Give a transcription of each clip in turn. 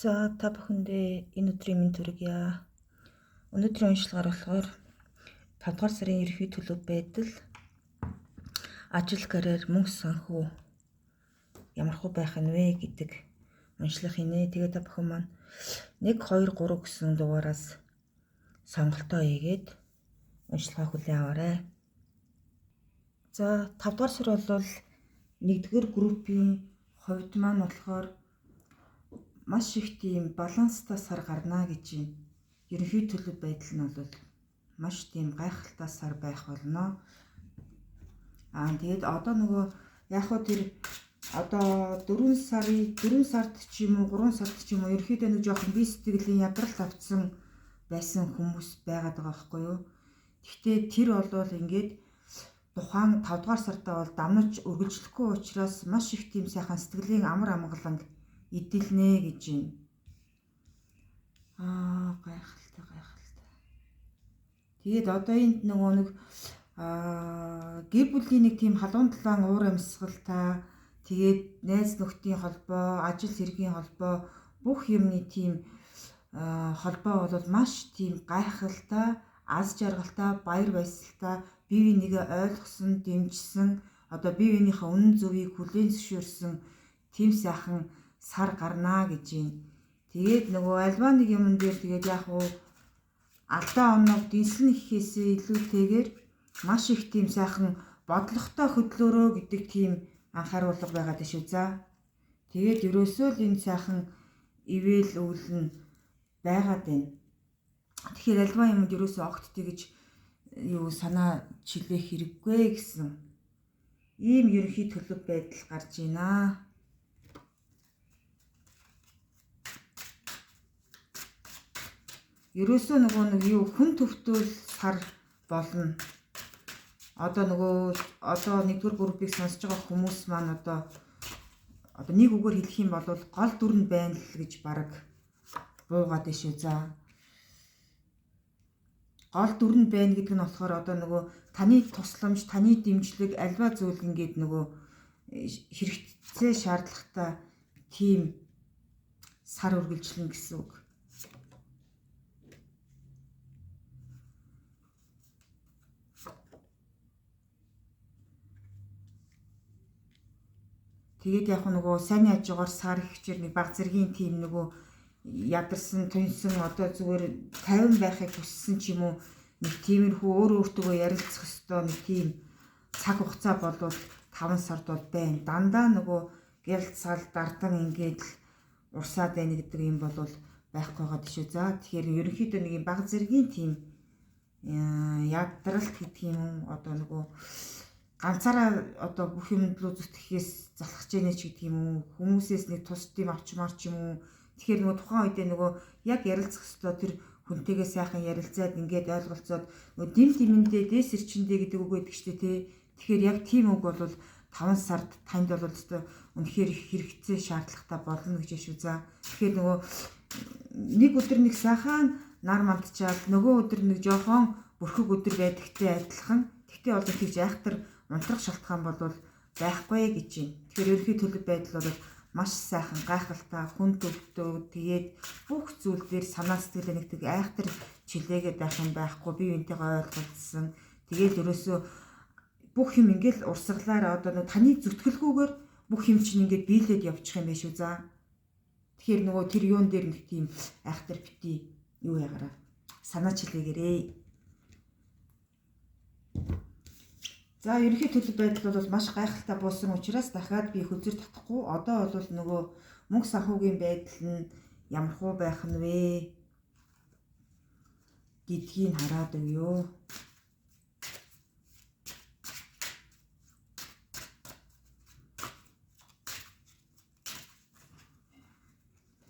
За та бүхэндээ энэ өдрийн мэнд хүргье. Өнөөдрийн уншлагаар болохоор 5 дугаар сарын ерөнхий төлөв байдал, ажил карьер, мөнгө санхүү ямар хөө байх нь вэ гэдэг уншлах хийнэ. Тэгээ та бүхэн маань 1, 2, 3 гэсэн дугаараас сонголтоо хийгээд уншлагаа хүлээн аваарай. За 5 дугаар сар бол 1-р группийн хувьд маань болохоор маш их тийм баланстай сар гарна гэж байна. Ерөнхий төлөв байдал нь бол маш тийм гайхалтай сар байх болно. Тэгээд одоо нөгөө яг хөө тэр одоо 4 сард ч юм уу 3 сард ч юм уу ерөнхийдөө нэг жоохон бие сэтгэлийн ядралт авцсан байсан хүмүүс байгаад байгаа байхгүй юу. Гэхдээ тэр бол ингээд тухайн 5 дугаар сартаа бол дамнаж үргэлжлэхгүй учраас маш их тийм сайхан сэтгэлийн амар амгаланг эдэлнэ гэж байна. Гайхалтай. Тэгээд одоо энд нөгөө нэг гэр бүлийн нэг тийм халуун талаан уур амьсгалтай, тэгээд найз нөхдийн холбоо, ажил хэргийн холбоо, бүх юмны тийм холбоо бол маш тийм гайхалтай, аз жаргалтай, баяр баясгалтай, бие бинийгээ ойлгосон, дэмжсэн, одоо бие биенийхээ үнэн зөвийг хүлээн зөвшөөрсөн тийм сайхан сар гарнаа гэж байна. Тэгээд нөгөө альва нэг юм дээр тэгээд яг уу алдаа оног дэнслэн гэхээсээ илүүтэйгээр маш их тийм сайхан бодлоготой хөдлөөрөө гэдэг тийм анхааруулга байгаад шүү. За тэгээд ерөөсөө л энэ сайхан ивэл өвөл нь байгаад байна. Тэгэхээр альва юмд ерөөсөө огттой гэж юу санаа чилээх хэрэггүй гэсэн ийм ерөнхий төлөв байдал гарч байна. Ерөөсөө нөгөө нэг юу хүн төвтөл сар болно. Одоо 1-р группийг сонсож байгаа хүмүүс маань одоо нэг үгээр хэлэх юм бол гол дүр нь байна л гэж бараг буугаад байна шүү. За гол дүр нь байна гэдэг нь болохоор одоо нөгөө таны тусламж, таны дэмжлэг альва зүйл ингээд нөгөө хэрэгцээ шаардлагатай тийм сар үргэлжлэн гэсэн үг. Тэгээд яг нөгөө сайн хажуугаар сар ихчээр нэг баг зэргийн тийм нөгөө ядарсан, тунсан одоо зүгээр 50 байхыг хүссэн ч юм уу нэг тиймэрхүү өөртөө ярилцах ёстой нэг тийм цаг хугацаа болвол 5 сард бол байна. Дандаа нөгөө гялцал дардан ингээд л урсаад байна гэдэг юм бол байхгүй байгаа шүү. За тэгэхээр ерөнхийдөө нэг юм баг зэргийн тийм ядралт гэдэг юм одоо нөгөө ганцаараа одоо бүх юм руу зүтгэхээс залхаж яана ч гэдэг юм уу, хүмүүсээс нэг тус тийм авчмаар ч юм уу. Тэгэхээр нөгөө тухайн үедээ нөгөө яг ярилцах ёстой тэр хүнтэйгээ сайхан ярилцаад ингээд ойлголцоод нөгөө дэмэндээ дээс ирчэндээ гэдэг үг байдаг шүү дээ. Тэгэхээр яг тийм үг бол 5 сард танд бол өстой үнэхээр хэрэгцээ шаардлагатай болно гэж шүү. За тэгэхээр нөгөө нэг өдөр нэг сайхан нар мандчаад нөгөө өдөр нэг жоохон бүрхэг өдөр байдагтай адилхан. Тэгтээ бол тийж айхтар унтрах шалтгаан бол байхгүй гэж байна. Тэгэхээр ерөнхий төлөв байдал бол маш сайхан гайхалтай хүн төвтэй тэгээд бүх зүйл дээр санаа сэтгэлээ нэг тэг айхтар чилээгээд байх юм байхгүй, бие биентэйгээ ойлголцсон. Тэгээд ерөөсөө бүх юм ингээл урсгалаар одоо нэг таны зүтгэлгүйгээр бүх юм чинь ингээд биелээд явчих юм байна шүү. За тэгэхээр нөгөө тэр юун дээр нэг тийм айхтар бити юу ягаараа санаа чилээгээрээ. За ерөнхий төлөв байдал бол маш гайхалтай буусан учраас дахиад би хөзөр татахгүй. Одоо бол нөгөө мөнгө санхүүгийн байдал нь ямар хөө байх нь вэ гэдгийг хараад өгөө.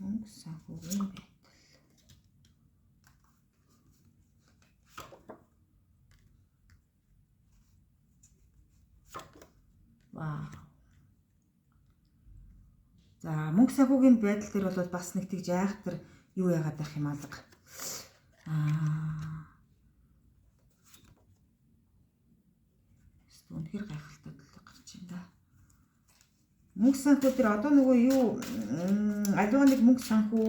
Мөнгө санхүүгийн байдал. За мөнгө санхүүгийн байдал дээр бол бас нэг тийж айхтар юу яагаад байх юм алга. Үнэхээр гайхалтай төлөв гарч байна да. Мөнгө санхүү дээр одоо нөгөө юу аливаа нэг мөнгө санхүү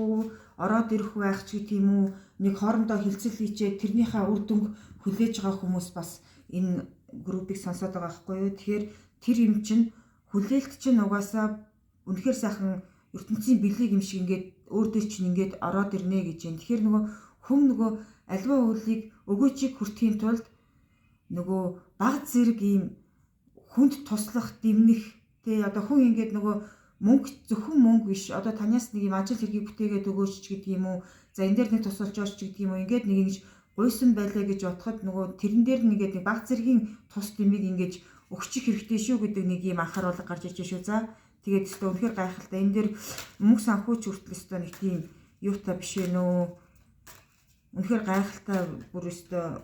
ороод ирэх байх ч гэх юм уу нэг хоорондоо хилцэл хийчээ тэрнийхээ үр дүнг хүлээж байгаа хүмүүс бас энэ группийг сонсоод байгаа байхгүй юу. Тэгэхээр тэр юм чинь хүлээлт чинь угаасаа үнэхээр сайхан ертөнцийн бэлэг юм шиг ингээд өөр дөр чинь ингээд ороод ирнэ гэж юм. Тэгэхээр нөгөө хүн нөгөө аливаа үйлийг өгөөжийг хүртэхийн тулд нөгөө баг зэрэг ийм хүнд туслах дэмнэх тий одоо хүн ингээд нөгөө мөнгө зөвхөн мөнгө биш одоо танаас нэг юм ажил хэргийг бүтээгээд өгөөч ч гэдэг юм уу за энэ дээр нэг тусалж ooч ч гэдэг юм уу ингээд нэг ингэж гуйсан байлаа гэж бодоход нөгөө тэрэн дээр нэгээд нэг баг зэргийн тус дэмийг ингэж өгчих хэрэгтэй шүү гэдэг нэг юм анхааруулга гарч иж шүү. За тэгээд өстө үнэхээр гайхалтай энэ дээр мөнгө санхүүч хүртэл өстө нэг тийм юутай биш вэ нөө үнэхээр гайхалтай бүр өстө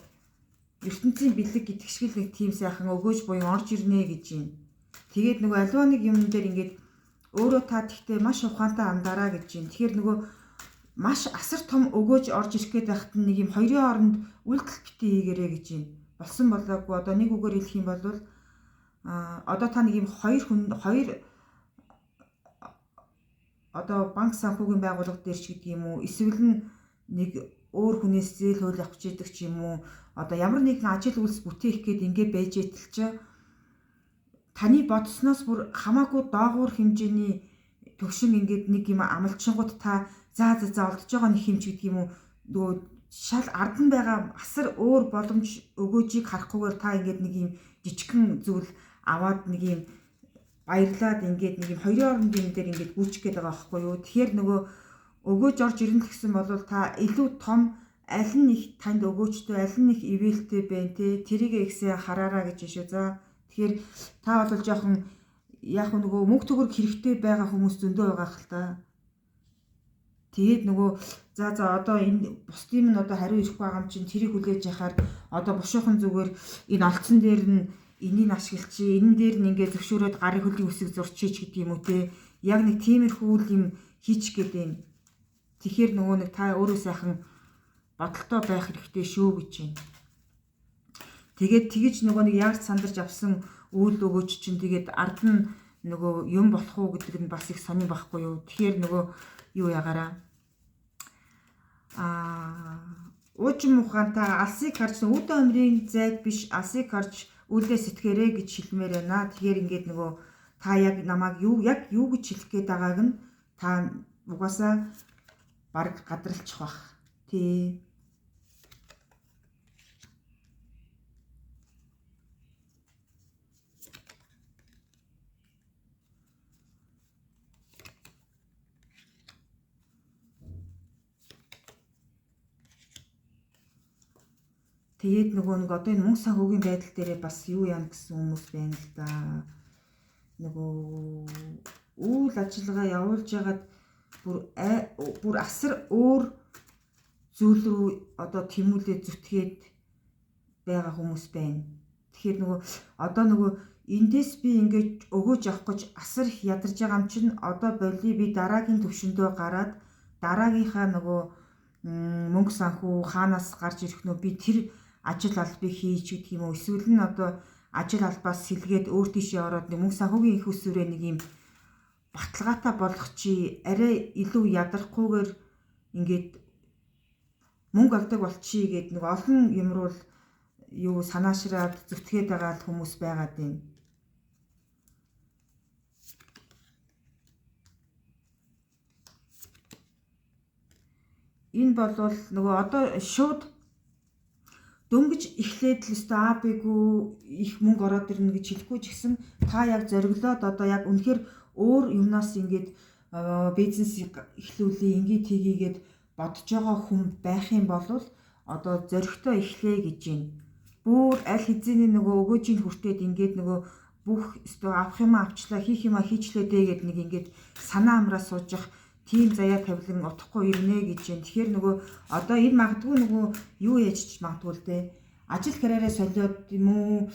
ертөнцийн бэлэг гэдэг шиг нэг тийм сайхан өгөөж буян орж ирнэ гэж юм. Тэгээд нөгөө аливаа нэг юм дээр ингээд өөрөө та тэгтээ маш ухаантай андараа гэж юм. Тэгэхээр нөгөө маш асар том өгөөж орж ирэх гээд байхад нэг юм хоёрын хооронд үйлдэл битгий хийгэрэй гэж юм. Болсон болоогүй одоо нэг үгээр хэлэх юм бол одоо та нэг юм хоёр одоо банк санхүүгийн байгууллага дээр ч гэдэг юм уу эсвэл нэг өөр хүнээс зээл хууль авч идэг ч юм уу одоо ямар нэгэн ажил үйлс бүтээх гээд ингэ байж итэл ч таны бодсноос бүр хамаагүй доогуур хэмжээний төвшин ингээд нэг юм амлчингууд та за олдож байгаа нэг хэмж гэдэг юм уу нөгөө шал ард нь байгаа асар өөр боломж өгөөжийг харахгүйгээр та ингээд нэг юм жижигхэн зүйл аваад нэг юм баярлаад ингээд нэг юм хоёрын хооронд юм дээр ингээд гүйчих гээд байгаа байхгүй юу. Тэгэхээр нөгөө өгөөж орж ирнэ гэсэн бол та илүү том аль нь их танд өгөөжтэй аль нь их ивэлтэй байна те тэрийг ихсээ хараараа гэж шүү. За тэгэхээр та бол жоохон яг нөгөө мөнгө төгрөг хэрэгтэй байгаа хүмүүс зөндөө байгаа хэл та. Тэгээд нөгөө за одоо энэ бусдын нь одоо хариу ирэх байгаа юм чинь тэрийг хүлээж яхаар одоо бушуухан зүгээр энэ олцсон дээр нь энийг ашиглачи энэ дээр нь ингээд зөвшөөрөөд гарын хөлийн үсэг зурчиж гэдэг юм уу те яг нэг тиймэрхүү юм хийчих гээд байна. Тэгэхээр нөгөө нэг та өөрөө сайхан бодолтой байх хэрэгтэй шүү гэж байна. Тэгээд тэгэж нөгөө нэг яг сандарч авсан үйл өгөөч чинь тэгээд ард нь нөгөө юм болох уу гэдэг нь бас их сонирн байхгүй юу. Тэгэхээр нөгөө юу ягаараа уужим ухаантай алсыг харж үүдэн өмрийн зайд биш алсыг харж үлдээ сэтгэрээ гэж хэлмээр байна. Тэгэхээр ингээд нөгөө та яг намайг юу гэж хэлэх гээд байгааг нь та угаасаа баг гадралчих бах. Тий. Тэгээд нөгөө нэг одоо энэ мөнгө санхүүгийн байдал дээрээ бас юу яана гэсэн хүмүүс байна л да. Нөгөө үйл ажиллагаа явуулж ягаад бүр асар өөр зүйл рүү одоо тэмүүлээ зүтгээд байгаа хүмүүс байна. Тэгэхээр нөгөө одоо нөгөө эндээс би ингэж өгөөж авах гэж асар их ядарч байгаа юм чинь одоо боли би дараагийн төвшөндөө гараад дараагийнхаа нөгөө мөнгө санхүү хаанаас гарч ирэх нөө би тэр ажил албыг хийж гэх юм уу эсвэл нь одоо ажил албаас сэлгээд өөр тийшээ ороод нэг мөнгө санхүүгийн их усүрээ нэг юм баталгаатай болох чи арай илүү ядрахгүйгээр ингээд мөнгө авдаг болчихъя гэд нэг олон юм руу юу санаашраад зүтгээд байгаа хүмүүс байгаад байна. Энэ болвол нөгөө одоо шууд дөнгөж эхлээд л өстө аабигүй их мөнгө ороод ирнэ гэж хэлэхгүй ч гэсэн та яг зориглоод одоо яг үнэхээр өөр юмнаас ингээд бизнес эхлүүлээ ингээд хийгээд бодож байгаа хүн байх юм бол одоо зоригтой эхлэе гэж байна. Бүр аль хэзээний нөгөө өгөөжийн хүртээд ингээд нөгөө бүх өстө авах юм авчлаа хийх юм хийчлээ дээ гэд нэг ингээд санаа амраа суужих тийм заяа тавилан утахгүй ирнэ гэж байна. Тэгэхээр нөгөө одоо энэ магадгүй нөгөө юу яжч магадгүй л дээ. Ажил карьераа солиод юм уу?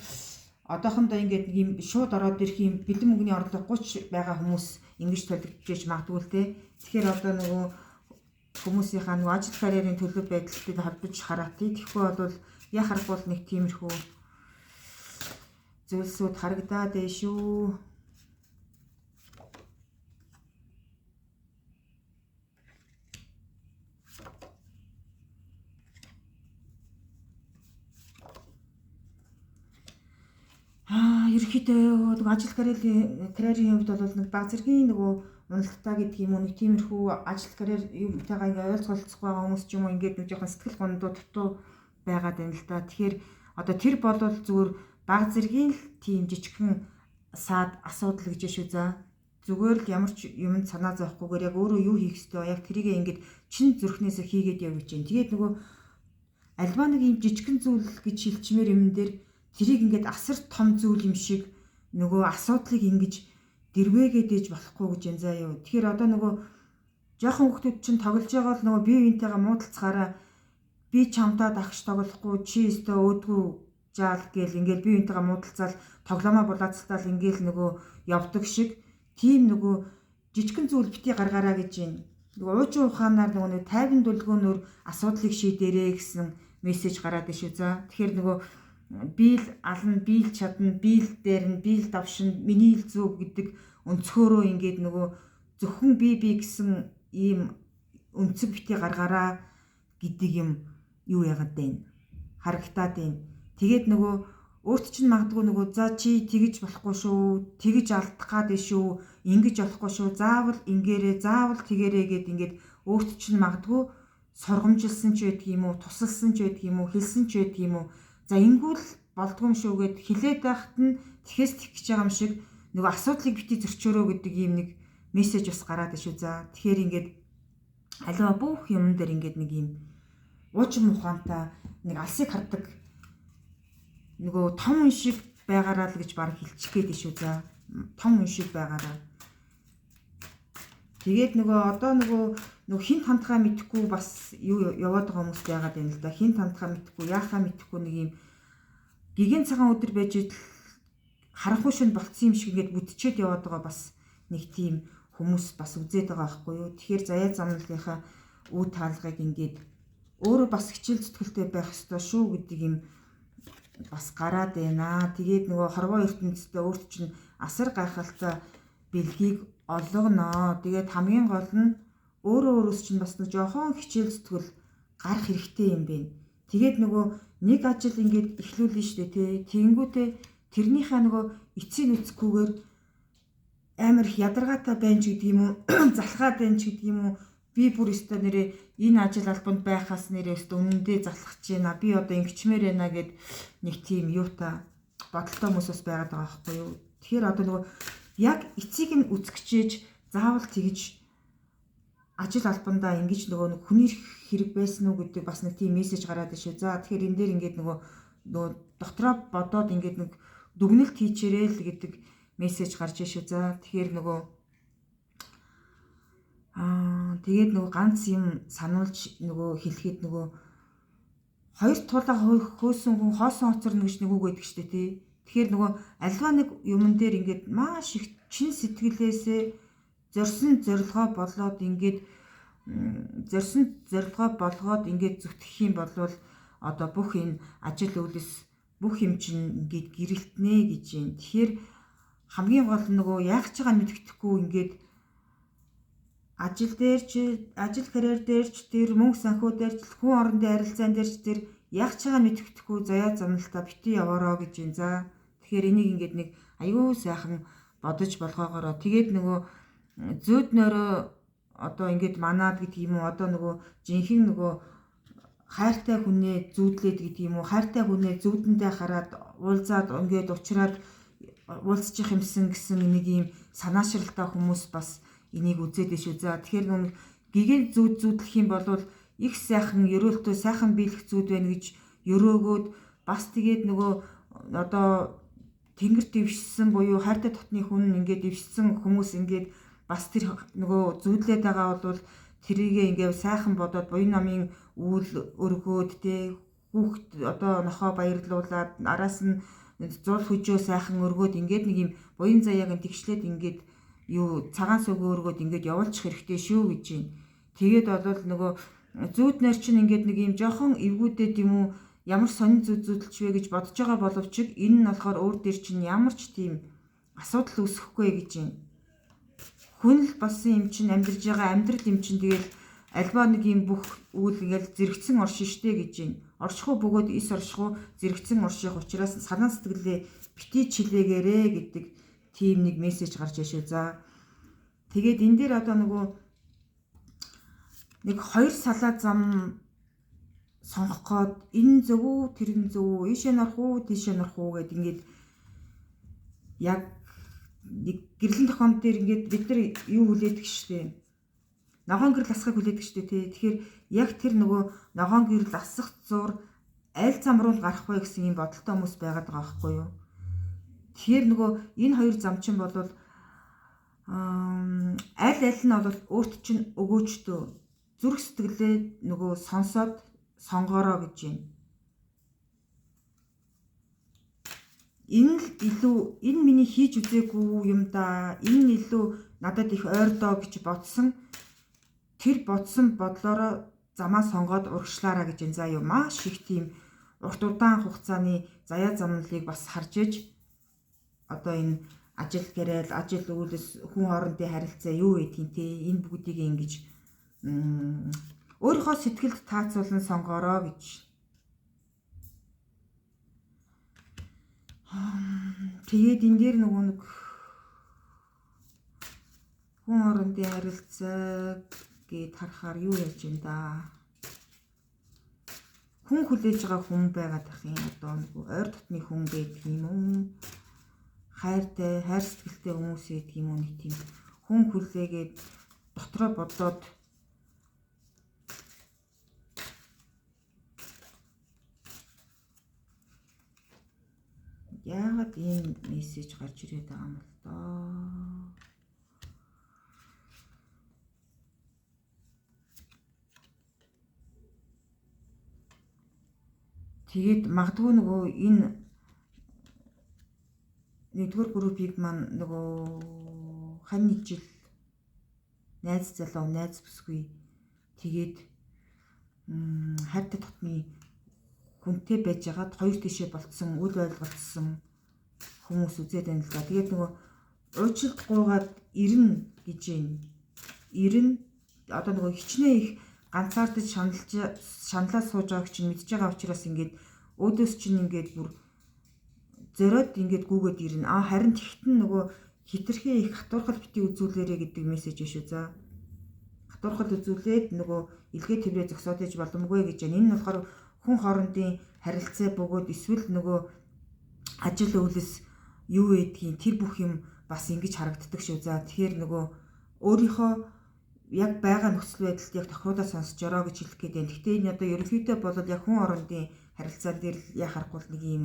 Одоохондоо ингээд нэг юм шууд ороод ирэх юм бэлэн мөнгөний орлого 30 байгаа хүмүүс ингэж төлөвлөж магадгүй л дээ. Тэгэхээр одоо нөгөө хүмүүсийнхаа нөгөө ажил карьерийн төлөв байдалтай холбож хараатыг. Тэгэхгүй бол яхах бол нэг тиймэрхүү зүйлсүүд харагдаад байна шүү. ерөнхийдөө нэг ажил карьерийн хувьд бол нэг баг зэргийн нөгөө уналтаа гэдэг юм уу нэг тиймэрхүү ажил карьер юмтайгаа ингээ ойлцолцох байгаа хүмүүс ч юм уу ингээд нэг жоохон сэтгэл гондоо дутуу байгаад байна л да. Тэгэхээр одоо тэр бол зүгээр баг зэргийн л тийм жижигхэн саад асуудал гэж шүү за. Зүгээр л ямар ч юмд санаа зовхгүйгээр яг өөрөө юу хийх ёстой яг тэрийг ингээд чин зүрхнээсээ хийгээд явж байна. Тэгээд нөгөө альва нэг юм жижигхэн зүйл гэж шилжмээр юм дээр тэрийг ингээд асар том зүйл юм шиг нөгөө асуудлыг ингэж дэрвээгээд ээж болохгүй гэж юм заа юу. Тэгэхээр одоо нөгөө жоохон хүмүүс чинь тоглож байгаа л нөгөө бие биентэйгээ муудалцахаараа би чамдаа дагч тоглохгүй чи өстө өөдгүү жаал гээл ингээд бие биентэйгээ муудалцаал тоглоомоо булаацтаал ингээл нөгөө явдаг шиг тийм нөгөө жижигхэн зүйл бити гаргаараа гэж байна. Нөгөө уужин ухаанаар нөгөө нэг тайван дүлгөөнөөр асуудлыг шийдээрэй гэсэн мессеж гараад ишүү за. Тэгэхээр нөгөө биел ална, биел чадна, биел дээрн, биел давшин, миний ил зүг гэдэг өнцгөөрөө ингээд нөгөө зөвхөн би гэсэн ийм өнцөг бити гаргаараа гэдэг юм юу яагаад байна? Харагтаад байна. Тэгээд нөгөө өөрт чинь магадгүй нөгөө за чи тэгэж болохгүй шүү, тэгэж алдах гад шүү, ингэж болохгүй шүү, заавал ингээрээ, заавал тэгэрээ гэд ингээд өөрт чинь магадгүй сургамжилсан ч байдаг юм уу, тусалсан ч байдаг юм уу, хэлсэн ч байдаг юм уу. За ингүүл болдгоо юм шүү гэд хилээд байхад нь тэхээс тэгж байгаа юм шиг нөгөө асуудлыг бити зөрчөөрөө гэдэг ийм нэг мессеж бас гараад шүү за. Тэгэхээр ингээд аливаа бүх юм дээр ингээд нэг ийм уучин ухаантай нэг алсыг хардаг нөгөө том хүн шиг байгаараа л гэж баг хэлчих гээд шүү за. Том хүн шиг байгаараа. Тэгээд нөгөө одоо нөгөө хин тантхаа мэдхгүй бас юу яваад байгаа хүмүүс байгаад байна л да. Хин тантхаа мэдхгүй, яахаа мэдхгүй нэг юм гигэн цагаан өдөр байж идэл харахгүй шин болцсон юм шиг ингээд бүдчихэд яваад байгаа бас нэг тийм хүмүүс бас үзээд байгаа байхгүй юу. Тэгэхээр заяа замналынхаа үе таалгыг ингээд өөрөө бас хичээл зүтгэлтэй байх ёстой шүү гэдэг юм бас гараад байна. Тэгээд нөгөө хорвоо ертөнцийн өөрт чинь асар гайхалтай бэлгийг олгоно. Тэгээд хамгийн гол нь өөрөөс чинь бас нэг жоохон хичээл зүтгэл гарах хэрэгтэй юм байна. Тэгээд нөгөө нэг ажил ингээд эхлүүлнэ шүү дээ тий. Тэнгүүтээ тэрнийхээ нөгөө эцсийг үсэхгүйгээр амар их ядаргаатай байна ч гэдэг юм уу, залхаад байна ч гэдэг юм уу. Би бүр өстө нэрээ энэ ажил албанд байхаас нэрээ өстө үнэндээ залхах гэж байна. Би одоо ингэчмээр байна гэд нэг тийм юутай бодолтой хүмүүс бас байгаад байгаа байхгүй юу. Тэгэхээр одоо нөгөө яг эцийг нь үсгчээж заавал тэгж ажил албандаа ингэж нөгөө хүний хэрэг байсан уу гэдэг бас нэг тийм мессеж гараад ишээ. За тэгэхээр энэ дээр ингээд нөгөө дотроо бодоод ингээд нэг дүгнэлт хийчээрэй л гэдэг мессеж гарч ишээ. За тэгэхээр нөгөө тэгээд нөгөө ганц юм сануулж нөгөө хэлэхэд нөгөө хоёр тулаа хөөсөн хүн хоосон хоцорно гэж нэг үг байдаг шүү дээ тий. Тэгэхээр нөгөө альва нэг юмн дээр ингээд маш их чин сэтгэлээсээ зорьсон зорилгоо болоод ингээд зүтгэх юм болвол одоо бүх энэ ажил үйлс бүх юм чинь ингээд гэрэлтнэ гэж юм. Тэгэхээр хамгийн гол нь нөгөө яах ч байгаа мэддэхгүй ингээд ажил дээр ч ажил карьер дээр ч тэр мөнгө санхүү дээр ч хүн орондын харилцаан дээр ч тэр яг ч байгаа мэддэхгүй заяа замналтаа бити яваароо гэж юм. За тэгэхээр энийг ингээд нэг аюу сайхан бодож болгоогоороо тэгээд нөгөө зөөд нөрөө одоо ингээд манаад гэдэг юм уу одоо нөгөө жинхэнэ нөгөө хайртай хүнээ зүүдлээд гэдэг юм уу хайртай хүнээ зүүдэндээ хараад уулзаад ингээд уучраад уулзчих юмсан гэсэн нэг юм санаашралтай хүмүүс бас энийг үзээд шүү. За тэгэхээр нэг гигэн зүүдлэх юм бол их сайхан ерөөлтөө сайхан биелэх зүүд байна гэж өрөөгөөд бас тэгээд нөгөө одоо тэнгэрт дэвшсэн буюу хайртай дотны хүн ингээд дэвшсэн хүмүүс ингээд бас тэр нөгөө зүүдлээд байгаа бол тэрийгээ ингээд сайхан бодоод буян намын үйл өргөөд тэ хүүхд одоо нохоо баярлуулад араас нь зуул хөжөө сайхан өргөөд ингээд нэг юм буян заяаг нь тэгшлээд ингээд юу цагаан сүгөө өргөөд ингээд явуулчих хэрэгтэй шүү гэж байна. Тэгээд бол нөгөө зүүднэр чинь ингээд нэг юм жоохон эвгүүдэд юм уу ямар сонин зүүдэлч вэ гэж бодож байгаа боловч энэ нь болохоор өөр дээр чинь ямар ч тийм асуудал үүсэхгүй гэж байна. Хүн л болсон юм чинь амьдарж байгаа амьдрал юм чинь тэгэл альва нэг юм бүх үйл ингээд зэрэгцэн оршин штэ гэж байна. оршихуй бөгөөд ис оршихуй зэрэгцэн орших учраас санаа сэтгэлээ битгий чилээгээрээ гэдэг тийм нэг мессеж гарч ишүү. За тэгээд энэ дээр одоо нөгөө нэг хоёр салаа зам сонгох гээд энэ зөв үү тэр нь зөв үү ийшээ норох уу тийшээ норох уу гэд ингээд яг нэг гэрлийн тохиомд дээр ингээд бид нар юу хүлээдэг штэ. Ногоон гэрэл асахыг хүлээдэг штэ тий. Тэгэхээр яг тэр нөгөө ногоон гэрэл асах зур аль зам руу гарах вэ гэсэн юм бодолтой хүмүүс байгаад байгаа байхгүй юу? Тэгэхээр нөгөө энэ хоёр зам чинь бол аль нь бол өөрт чинь өгөөжтөө зүрх сэтгэлээ нөгөө сонсоод сонгороо гэж байна. Энэ л илүү энэ миний хийж үзээгүй юм да. Энэ илүү надад их ойрдоо гэж бодсон. Тэр бодсон бодлороо замаа сонгоод урагшлаараа гэж энэ заа юу маш их тийм урт удаан хугацааны заяа замналыг бас харж иж одоо энэ ажил гэрэл ажил үйлс хүн хоорондын харилцаа юу гэдгийг те энэ бүгдийг ингэж өөрийнхөө сэтгэлд таацуулан сонгороо гэж. Тэгээд энэ дээр нөгөө нэг хүн хоорондын харилцааг гээд харахаар юу яаж юм да. Хүн хүлээж байгаа хүн байгаад ах юм одоо нөгөө ойр дотны хүн байдаг юм уу? Хайртай, хайр сэтгэлтэй хүмүүс байдаг юм уу нэг тийм хүн хүлээгээд дотроо бодоод яагаад ийм мессеж гарч ирээд байгаа юм бол доо. Тэгээд магадгүй нөгөө энэ нэгдүгээр группийг маань нөгөө хань нэг жил найз залуу найз бүсгүй тэгээд хайртай тотны хүнтэй байж байгаад хоёр тишээ болцсон үл ойлголцсон хүмүүс үзээд байна л да. Тэгээд нөгөө уучлалт гуугаад ирнэ гэж байна. Ирнэ одоо нөгөө хичнээн их ганцаардаж шаналлаа сууж байгааг чинь мэдж байгаа учраас ингээд өөдөөс чинь ингээд бүр зориод ингээд гүгээд ирнэ. Харин тэгтэн нөгөө хитрхээ их хатуурхал бити үзүүлээрэ гэдэг мессеж шүү. За хатуурхал үзүүлээд нөгөө илгээ тэврээ зогсоод иж боломгүй гэж байна. Энэ нь болохоор хүн хоорондын харилцаа бөгөөд эсвэл нөгөө ажил үйлс юу гэдгийг тэр бүх юм бас ингэж харагддаг шүү. За тэгэхээр нөгөө өөрийнхөө яг байгаа нөхцөл байдалд яг тохиолдол сонсож ороо гэж хэлэх гээд байна. Гэхдээ энэ одоо ерөнхийдөө бол яг хүн хоорондын харилцаан дээр яа харахгүй нэг юм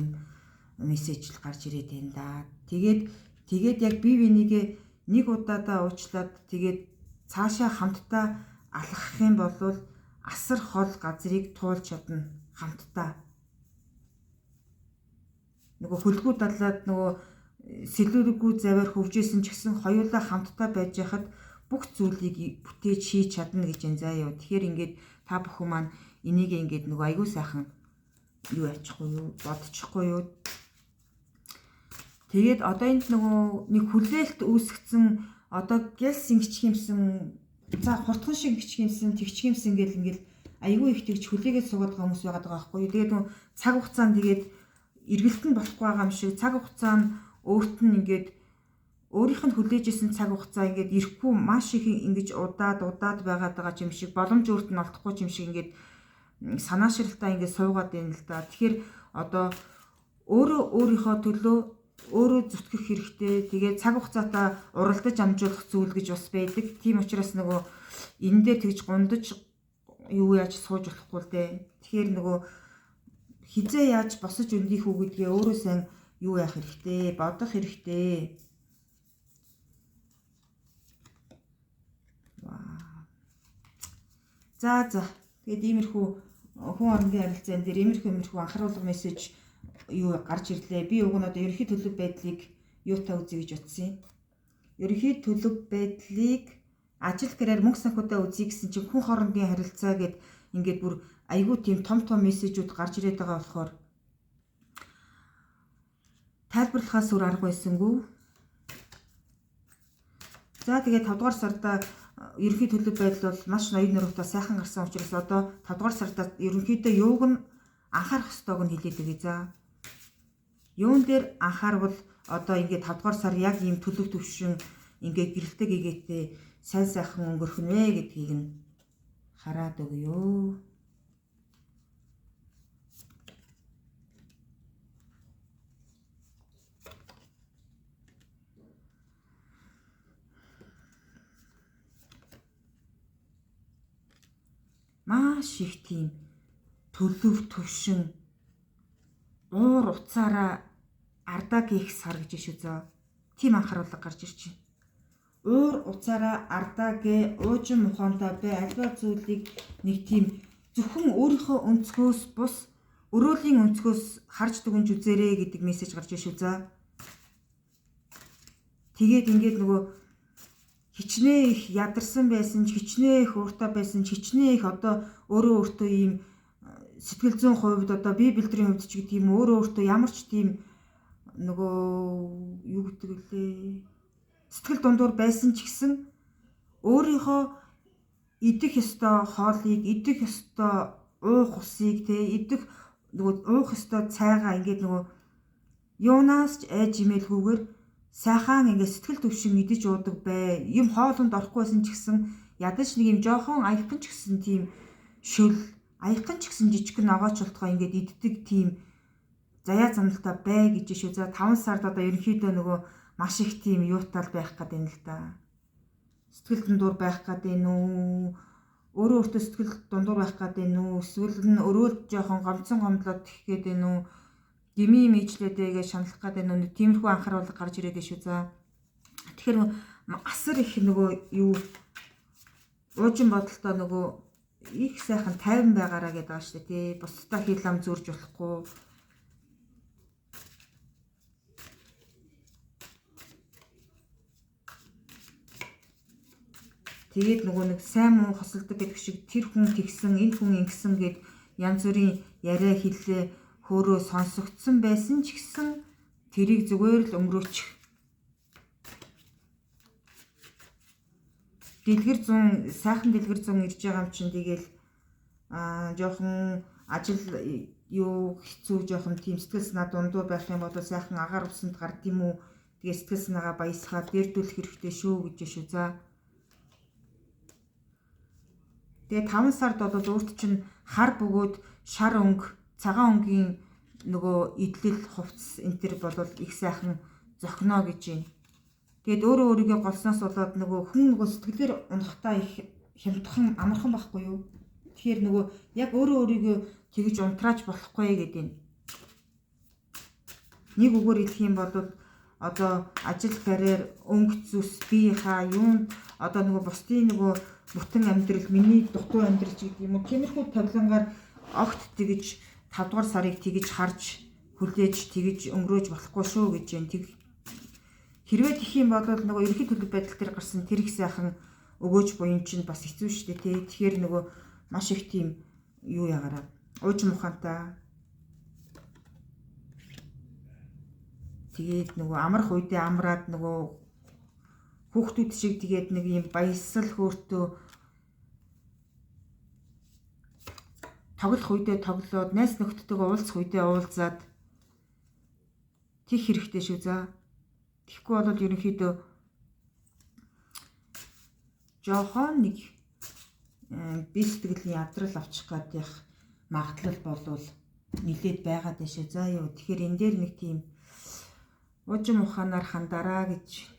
мессеж л гарч ирээд байна да. Тэгээд яг бие бинийгээ нэг удаадаа уучлаад тэгээд цаашаа хамтдаа алхах юм бол асар хол газрыг туулж чадна хамтдаа. Нөгөө хөлгүү далаад нөгөө сэлүүргүй заваар хөвжсэн ч гэсэн хоёулаа хамтдаа байж хахад бүх зүйлийг бүтээж хийж чадна гэж энэ заа юу. Тэгэхээр ингээд та бүхэн маань энийг ингээд нөгөө аягүй сайхан юу яачихгүй юу бодчихгүй юу. Тэгээд одоо энд нөгөө нэг хүлээлт үүсгэсэн одоо гэлс ингэчих юмсан за хурдхан шиг гिचх юмсан тэгчих юмсан гэл ингээд аягүй их тэгж хүлээгээд суугаад байгаа хүмүүс байгаад байгаа байхгүй. Тэгээд нөгөө цаг хугацаанд тэгээд эргэлтэн болохгүй байгаа юм шиг цаг хугацаанд өөрт нь ингээд өөрийнх нь хүлээжсэн цаг хугацаа ингээд ирэхгүй маш их ингэж удаад байгаад байгаа юм шиг боломж өөрт нь олдохгүй юм шиг ингээд санаашралтай ингээд суугаад байна л да. Тэгэхээр одоо өөрийнхөө төлөө өөрөө зүтгэх хэрэгтэй. Тэгээд цаг хугацаатаа уралдаж амжуулах зүйл гэж бас байдаг. Тийм учраас нөгөө энэ дээр тэгж гундаж юу яаж сууж болохгүй л дээ. Тэгэхээр нөгөө хизээ яаж босож өндих үү гэдгээ өөрөө сайн юу яах хэрэгтэй, бодох хэрэгтэй. За тэгээд иймэрхүү хүн хоорондын харилцаан дээр иймэрхүү анхааруулга мессеж юу гарч ирлээ. Би уг нь одоо ерөнхий төлөв байдлыг юутай үзье гэж утсан юм. Ерөнхий төлөв байдлыг ажил гэрээр мөнгө санхутай үзье гэсэн чинь хүн хоорондын харилцаа гэд ингээд бүр айгүй тийм том мессежүүд гарч ирээд байгаа болохоор тайлбарлахаас өөр арга байсангүй. За тэгээд 5 дугаар сарда ерөнхий төлөв байдал бол маш ноён нуруутай сайхан гарсан учраас одоо 5 дугаар сарда ерөнхийдөө юуг нь анхаарах ёстойг нь хэлээд өгье за. Юун дээр анхаарвал одоо ингээд 5 дугаар сар яг ийм төлөв төвшин ингээд гэрэлтэй гэгээтэй сайн сайхан өнгөрөх нь вэ гэдгийг нь хараад өгье. Маш их тийм төлөв төвшин уур уцаараа ардаа гих сар гэж шүү зөө. Тийм анхааруулга гарч ирж байна. Уур уцаараа ардаа гэ уужин мухантай бай альва зүйлийг нэг тийм зөвхөн өөрийнхөө өнцгөөс бус өрөөлийн өнцгөөс харж дүгнж үзээрэй гэдэг мессеж гарч ирж шүү зөө. Тэгээд ингээд нөгөө хичнээн их ядарсан байсан ч хичнээн их ууртай байсан ч хичнээн их одоо өөрөө өөртөө ийм сэтгэл зүйн хувьд одоо бие бэлтрийн хувьд ч гэдэг юм өөрөө өөртөө ямар ч тийм нөгөө юу гэдэг лээ сэтгэл дундуур байсан ч гэсэн өөрийнхөө идэх ёстой хоолыг идэх ёстой уух усыг те идэх нөгөө уух ёстой цайгаа ингээд нөгөө юунаас ч айж имэлгүйгээр сайхан ингээд сэтгэл төвшин идэж уудаг бай. Юм хоолонд орохгүй байсан ч гэсэн ядаж нэг юм жоохон аяхан ч гэсэн тийм шөл аяхан ч гэсэн жижигхэн ногооч болтгоо ингээд иддэг тийм заяа замналтай бай гэж шүү. За 5 сард одоо ерөнхийдөө нөгөө маш их тийм юутал байх гээд байна л да. Сэтгэл дундуур байх гээд байна уу? Өөрөө өөртөө сэтгэл дундуур байх гээд байна уу? Эсвэл нь өрөөл жоохон гомцон гомдлоод тэх гээд байна уу? Дими мижлээдээ гэж шаналх гээд байна уу? Тиймэрхүү анхааруулга гарч ирээд шүү. За. Тэгэхээр асар их нөгөө юу уужин бодолтой нөгөө их сайхан тайван байгаараа гэдэг байгаа шүү дээ. Бусдаа хил ам зөрж болохгүй. Тэгээд нөгөө нэг сайн муу хосолдог гэдэг шиг тэр хүн тэгсэн, энэ хүн ингэсэн гэд янз бүрийн яриа хэллээ хөөрөө сонсогдсон байсан ч гэсэн тэрийг зүгээр л өнгөрөөчих. Дэлгэр зүүн сайхан дэлгэр зүүн ирж байгаа юм чинь тэгэл жоохон ажил юу хэцүү жоохон тийм сэтгэл санаа дундуур байх юм бол сайхан агаар усанд гард юм уу? Тэгээ сэтгэл санаагаа баясгаад дэрдүүлэх хэрэгтэй шүү гэж шүү. За. Тэгээ 5 сард бол өөрт чинь хар бөгөөд шар өнгө, цагаан өнгийн нөгөө идэлэл хувцас энэ төр бол их сайхан зохино гэж байна. Тэгэд өөрөө өөрийгөө голсноос болоод нөгөө хүн нөгөө сэтгэлээр унахтаа их хямдхан амархан байхгүй юу? Тэгэхээр нөгөө яг өөрөө өөрийгөө тэгж унтрааж болохгүй гэдэг нь. Нэг үгээр хэлэх юм бол одоо ажил карьер өнгө зүс биеийнхаа юунд одоо нөгөө бусдын нөгөө бүтэн амьдрал миний дутуу амьдрал ч гэдэг юм уу тиймэрхүү тавилангаар огт тэгж 5 дугаар сарыг тэгж харж хүлээж тэгж өнгөрөөж болохгүй шүү гэж юм. Хэрвээ тэх юм бол нөгөө ерөнхий төлөв байдал дээр гарсан тэр их сайхан өгөөж буян чинь бас хэцүү шүү дээ тий. Тэгэхээр нөгөө маш их тийм юу ягаараа уужим ухаантай тэгээд нөгөө амрах үедээ амраад нөгөө хүүхдүүд шиг тэгээд нэг юм баясал хөөртөө тоглох үедээ тоглоод найз нөхдөдөө уулзах үедээ уулзаад тийх хэрэгтэй шүү. За. Тэгэхгүй бол ерөнхийдөө жоохон нэг бие сэтгэлийн ядрал авчих гэдэг магадлал болвол нилээд байгаад байна шүү. За юу. Тэгэхээр энэ дээр нэг тийм уужим ухаанаар хандараа гэж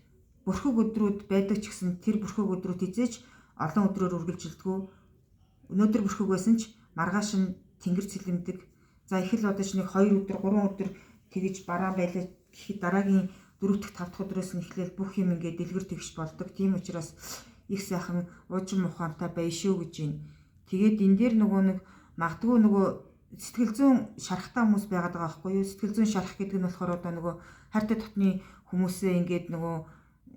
бүрхэг өдрүүд байдаг ч гэсэн тэр бүрхэг өдрүүд хизээч олон өдрөөр үргэлжилдэггүй. Өнөөдөр бүрхэг байсан ч маргааш нь тэнгэр цэлэмдэг. За их л одож нэг 2 өдөр 3 өдөр тэгж бараа байлаа гэхэд дараагийн 4 дахь 5 дахь өдрөөс нь эхлээл бүх юм ингээд дэлгэр тэгш болдог. Тийм учраас их сайхан уужим ухаантай бай шүү гэж байна. Тэгээд энэ дээр нөгөө нэг магадгүй нөгөө сэтгэл зүйн шарахтай хүмүүс байгаад байгаа байхгүй юу? Сэтгэл зүйн шарах гэдэг нь болохоор одоо нөгөө хайртай дотны хүмүүсээ ингээд нөгөө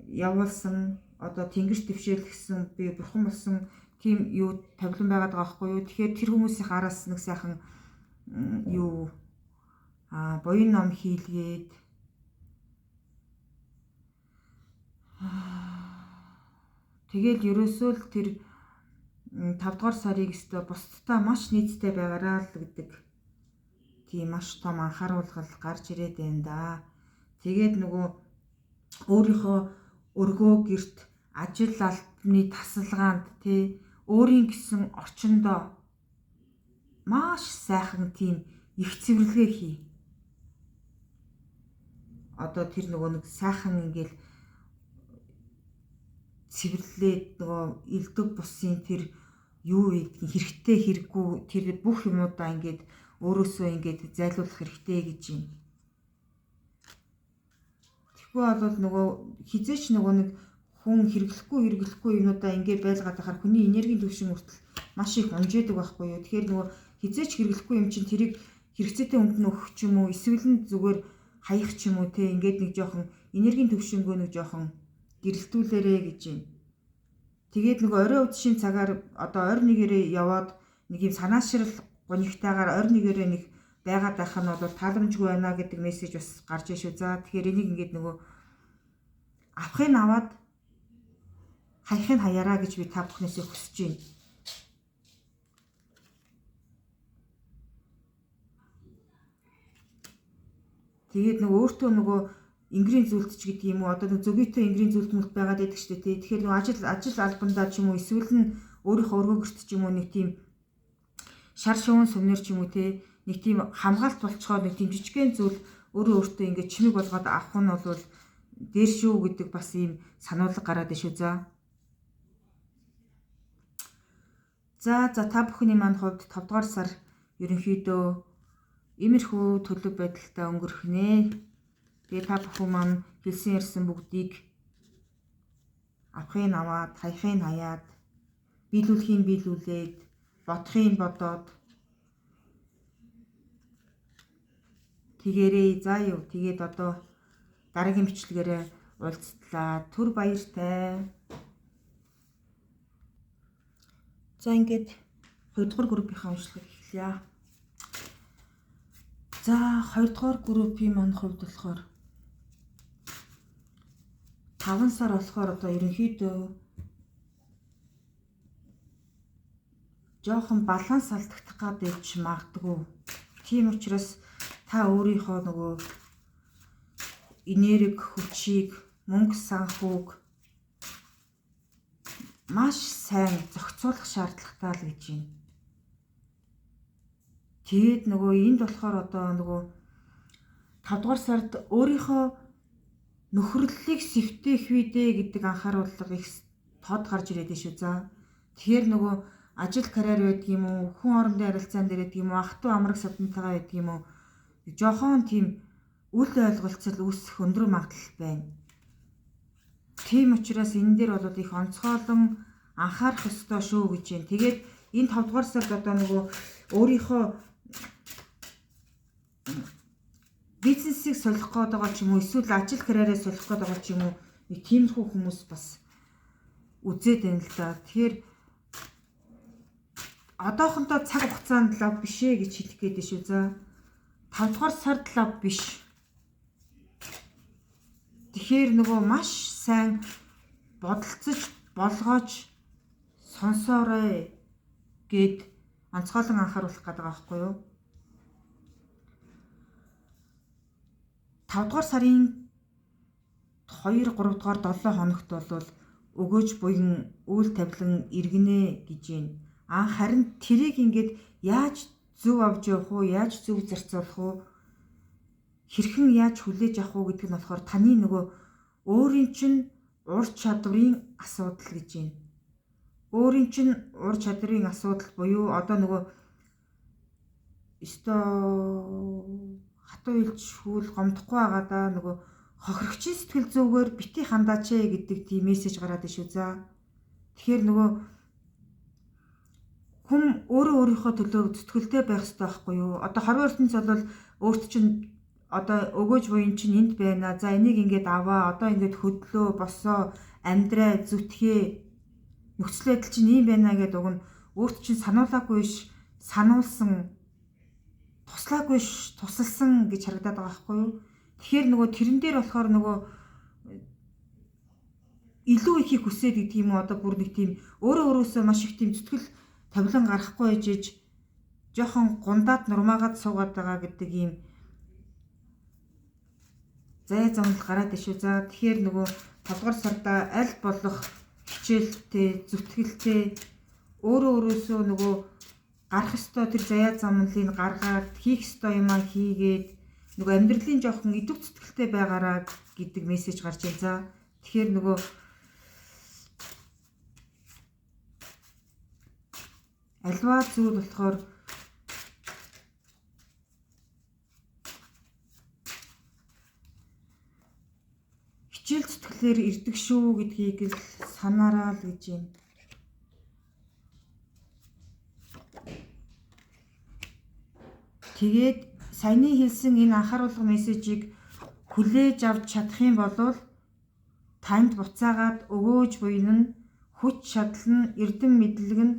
явуулсан одоо тэнгэрч твшээлгсэн би бурхан болсон тийм юу тавилан байгаад байгаа байхгүй юу? Тэгэхээр тэр хүмүүсийн араас нэг сайхан юу буян ном хийлгээд тэгэл ерөөсөө л тэр 5 дугаар сарыг өстө бусдтай маш нийцтэй байгаараа л гэдэг тийм маш том анхааруулгал гарч ирээд байна да. Тэгээд нөгөө өөрийнхөө өргөө гэрт ажил албаны тасалгаанд тий өөрийн гэсэн орчиндоо маш сайхан тийм их цэвэрлэгээ хий. Одоо тэр нөгөө нэг сайхан ингээл цэвэрлээд нөгөө элдв бусын тэр юу гэдгийг хэрэгтэй хэрэггүй тэр бүх юмудаа ингээд өөрөөсөө ингээд зайлуулах хэрэгтэй гэж юм. Тэгэхгүй бол нөгөө хизээч нөгөө нэг хүн хэрэглэхгүй юмудаа ингээд байлгаад байхаар хүний энергийн түвшин хүртэл маш их унжээдэг байхгүй юу. Тэгэхээр нөгөө хизээч хэрэглэхгүй юм чинь тэрийг хэрэгцээтэй хүнд нь өгөх ч юм уу эсвэл нь зүгээр хаях ч юм уу те ингээд нэг жоохон энергийн түвшингөө нэг жоохон гэрэлтүүлээрэ гэж юм. Тэгээд нөгөө орой удшийн цагаар одоо ойр нэгээрээ яваад нэг юм санаашрал гонигтайгаар ойр нэгээрээ нэг байгаад байх нь бол тааламжгүй байна гэдэг мессеж бас гарч ишүү. За тэгэхээр энийг ингээд нөгөө авахыг аваад хаяхыг хаяараа гэж би та бүхнээсээ хүсэж байна. Тэгээд нөгөө өөртөө нөгөө ингрийн зүйлтч гэдэг юм уу одоо нэг зөвгүйтэй ингрийн зүйлтмэлт байгаад байдаг шүү дээ. Тэгэхээр нөгөө ажил албандаа ч юм уу эсвэл нь өөрийнхөө өргөгөрт ч юм уу нэг тийм шар шуун сүмнэр ч юм уу те нэг тийм хамгаалт болцохоор нэг тийм жижигхэн зүйл өөртөө ингээд чимэг болгоод авах нь бол дээр шүү гэдэг бас ийм сануулга гараад ишүү. За та бүхний маань хувьд 5 дугаар сар ерөнхийдөө иймэрхүү төлөв байдалтай өнгөрөх нэ. Тэгээ та бүхэн маань хэлсэн ярьсан бүгдийг авахыг аваад, хаяхыг хаяад, биелүүлэхийг биелүүлээд, бодохыг бодоод тэгээрээ заа юу. Тэгээд одоо дараагийн бичлэгээрээ уулзтлаа. Түр баяртай. За ингээд 2 дугаар группийнхаа уншлагыг эхлэе. За 2 дугаар группийн маань хувьд болохоор 5 сар болохоор одоо ерөнхийдөө жоохон баланс алдагдах гадж магадгүй. Тийм учраас та өөрийнхөө нөгөө энерги хүчийг, мөнгө санхүүг маш сайн зохицуулах шаардлагатай л гэж байна. Тэгээд нөгөө энд болохоор одоо нөгөө 5 дугаар сард өөрийнхөө нөхөрлөлийг сэвтээх үедээ гэдэг анхааруулга их тод гарч ирээд шүү. За тэгэхээр нөгөө ажил карьер байдаг юм уу, хүн хоорондын харилцаан дээр байдаг юм уу, ах トゥ амраг садантайгаа байдаг юм уу, жоохон тийм үл ойлголцол үүсэх өндөр магадлал байна. Тийм учраас энэ дээр бол их онцгойлон анхаарах ёстой шүү гэж байна. Тэгээд энэ 5 дугаар сард одоо нөгөө өөрийнхөө бизнесийг солих гээд байгаа ч юм уу, эсвэл ажил карьераа солих гээд байгаа ч юм уу, нэг тиймэрхүү хүмүүс бас үзээд байна л да. Тэгэхээр одоохондоо цаг хугацаанд лав биш ээ гэж хэлэх гээд шүү. За 5 дугаар сард лав биш. Тэгэхээр нөгөө маш сайн бодолцож болгоож сонсоорой гэд онцгойлон анхааруулах гэдэг байгаа байхгүй юу? 5 дугаар сарын 2, 3 дугаар 7 хоногт бол өгөөж буян үйл тавилан иргэнэ гэж байна. Харин тэрийг ингээд яаж зөв авч явах уу, яаж зөв зарцуулах уу, хэрхэн яаж хүлээж авах уу гэдэг нь болохоор таны нөгөө өөрийн чинь ур чадварын асуудал гэж байна. Өөрийн чинь ур чадрын асуудал буюу одоо нөгөө хатуу илж хүл гомдохгүй байгаа да, нөгөө хохирогчийн сэтгэл зүгээр бити хандаач гэдэг тийм мессеж гараад ишүү. За тэгэхээр нөгөө хүн өөрөө өөрийнхөө төлөө зүтгэлтэй байх хэрэгтэй байхгүй юу? Одоо хорвоо ертөнц бол өөрт чинь одоо өгөөж буян чинь энд байна. За энийг ингээд аваа. Одоо ингээд хөдлөө, босоо, амьдраа, зүтгээ. Нөхцөл байдал чинь ийм байна гэдэг уг нь өөрт чинь сануулаагүй ш, сануулсан, туслаагүй ш, тусалсан гэж харагдаад байгаа байхгүй юу? Тэгэхээр нөгөө тэрэн дээр болохоор нөгөө илүү ихийг хүсээд гэдэг юм уу, одоо бүр нэг тийм өөрөө өөрөөсөө маш их тийм зүтгэл тавилан гарахгүй ээжж жоохон гундаад нурмаагаад суугаад байгаа гэдэг ийм заяа замнал гараад ишүү. За тэгэхээр нөгөө 5 дугаар сарда аль болох хичээлтэй, зүтгэлтэй өөрөө өөрөөсөө нөгөө гарах ёстой тэр заяа замналыг гаргаад хийх ёстой юмаа хийгээд нөгөө амьдралын жоохон идэв зүтгэлтэй байгаараа гэдэг мессеж гарч байна. За тэгэхээр нөгөө альва зүйл болохоор хичээл зүтгэлээр ирдэг шүү гэдгийг л санаараа л гэж юм. Тэгээд саяны хэлсэн энэ анхааруулга мессежийг хүлээж авч чадах юм бол танд буцаагаад өгөөж буйн нь хүч чадал нь эрдэм мэдлэг нь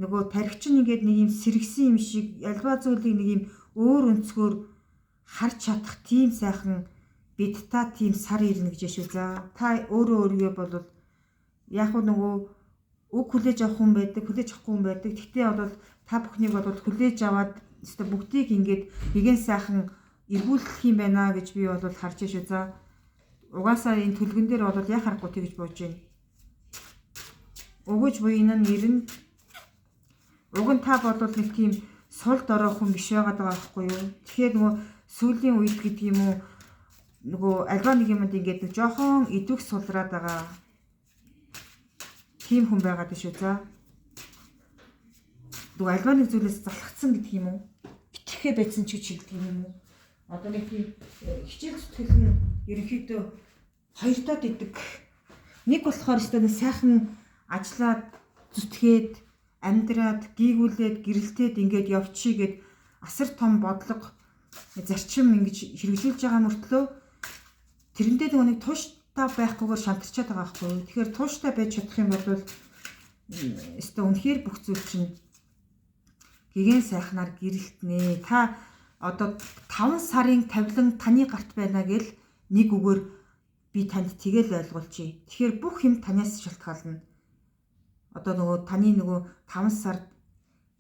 нөгөө тархич нэгээд нэг юм сэргсэн юм шиг альва зүйлийг нэг юм өөр өнцгөр харж чадах тийм сайхан бид та тийм сар ирнэ гэж шүү. За та өөрөө өөрийгөө бол яг нөгөө үг хүлээж авах хүн байдаг, хүлээж авахгүй хүн байдаг. Гэхдээ бол та бүхнийг бол хүлээж аваад өөртөө бүгдийг ингээд нэгэн сайхан эргүүлэх юм байна гэж би бол харж шүү. За угаасаа энэ төлгөн дээр бол яа харахгүй тэгж бууж байна. Өгөж буйн нь нэрнэ. Уг нь та бол нэг тийм сул дорой хүн биш байгаад байгаа байхгүй юу? Тэгэхээр нөгөө сүүлийн үед гэдэг юм уу нөгөө альва нэг юмд ингээд нэг жоохон идэвх сулраад байгаа тийм хүн байгаад шүү. За нөгөө альва нэг зүйлээс залхацсан гэдэг юм уу? Итгэхээ байцсан ч гэж хэлдэг юм уу? Одоо нэг тийм хичээл зүтгэл нь ерөнхийдөө хоёртоод идэг. Нэг болохоор өстө сайхан ажиллаад зүтгээд амьдраад гийгүүлээд гэрэлтээд ингээд явчихъя гэд асар том бодлого зарчим ингэж хэрэгжүүлж байгаа мөртлөө тэрэндээ нөгөө нэг тууштай байхгүйгээр шантарчаад байгаа байхгүй юу. Тэгэхээр тууштай байж чадах юм бол өстө үнэхээр бүх зүйл чинь гэгэн сайхнаар гэрэлтнэ. Та одоо 5 сарын тавилан таны гарт байна гэл нэг үгээр би танд тэгэл ойлгуулчихъя. Тэгэхээр бүх юм танаас шалтгаална. Одоо нөгөө таны нөгөө 5 сард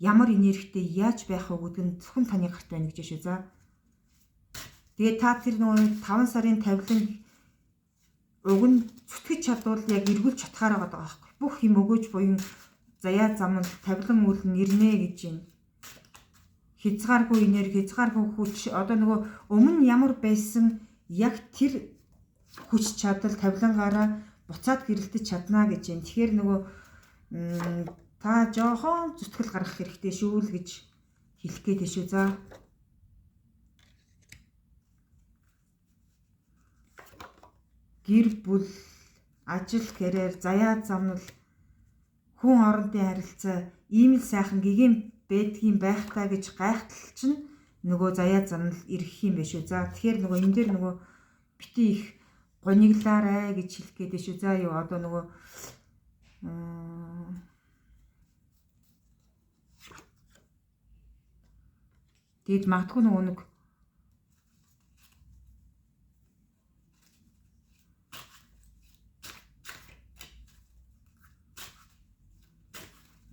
ямар энергитэй яаж байх вэ гэдэг нь зөвхөн таны гарт байна гэж шүү. За. Тэгээ та тэр нөгөө 5 сарын тавилан уг нь зүтгэж чадвал яг эргүүлж чадхаараа байгаа байхгүй. Бүх юм өгөөж буюу заяа замнал тавилан үйл нэрнэ гэж байна. Хязгааргүй энерги, хязгааргүй хүч одоо нөгөө өмнө ямар байсан яг тэр хүч чадал тавилангаараа буцаад гэрэлтэж чадна гэж байна. Тэгэхээр нөгөө та жоохон зүтгэл гаргах хэрэгтэй шүү л гэж хэлэх гээд шүү. За. Гэр бүл, ажил, карьер, заяа замнал, хүн хоорондын харилцаа ийм л сайхан гэгэн байдгийн байх та гэж гайхтал чинь нөгөө заяа замнал ирэх юм байна шүү. За тэгэхээр нөгөө энэ дээр нөгөө бити их гониглаарай гэж хэлэх гээд шүү. За юу одоо нөгөө тэгэд магадгүй нөгөө нэг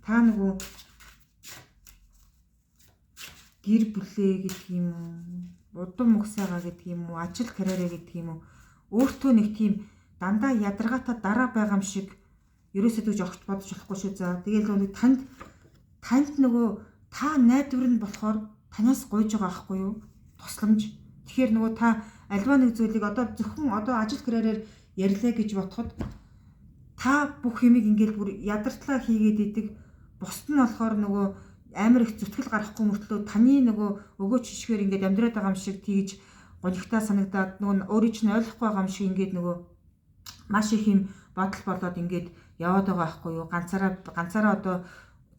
та нөгөө гэр бүлээ гэдэг юм уу, удам угсаага гэдэг юм уу, ажил карьераа гэдэг юм уу, өөртөө нэг тийм дандаа ядаргаатай дараа байгаа юм шиг ерөөсөө тэгж огт бодож болохгүй шүү. За тэгэл нөгөө танд нөгөө та найдвар нь болохоор танаас гойж байгаа байхгүй юу? Тусламж. Тэгэхээр нөгөө та альва нэг зүйлийг одоо зөвхөн одоо ажил карьераар ярьлаа гэж бодоход та бүх юмыг ингээд бүр ядартлаа хийгээд идэг. Бусд нь болохоор нөгөө амар их зүтгэл гарахгүй мөртлөө таны нөгөө өгөөч шишгээр ингээд амьдраад байгаа юм шиг тэгж гонигтай санагдаад нөгөө өөрийн чинь ойлгохгүй байгаа юм шиг ингээд нөгөө маш их юм бодол болоод ингээд яваад байгаа байхгүй юу? Ганцаараа одоо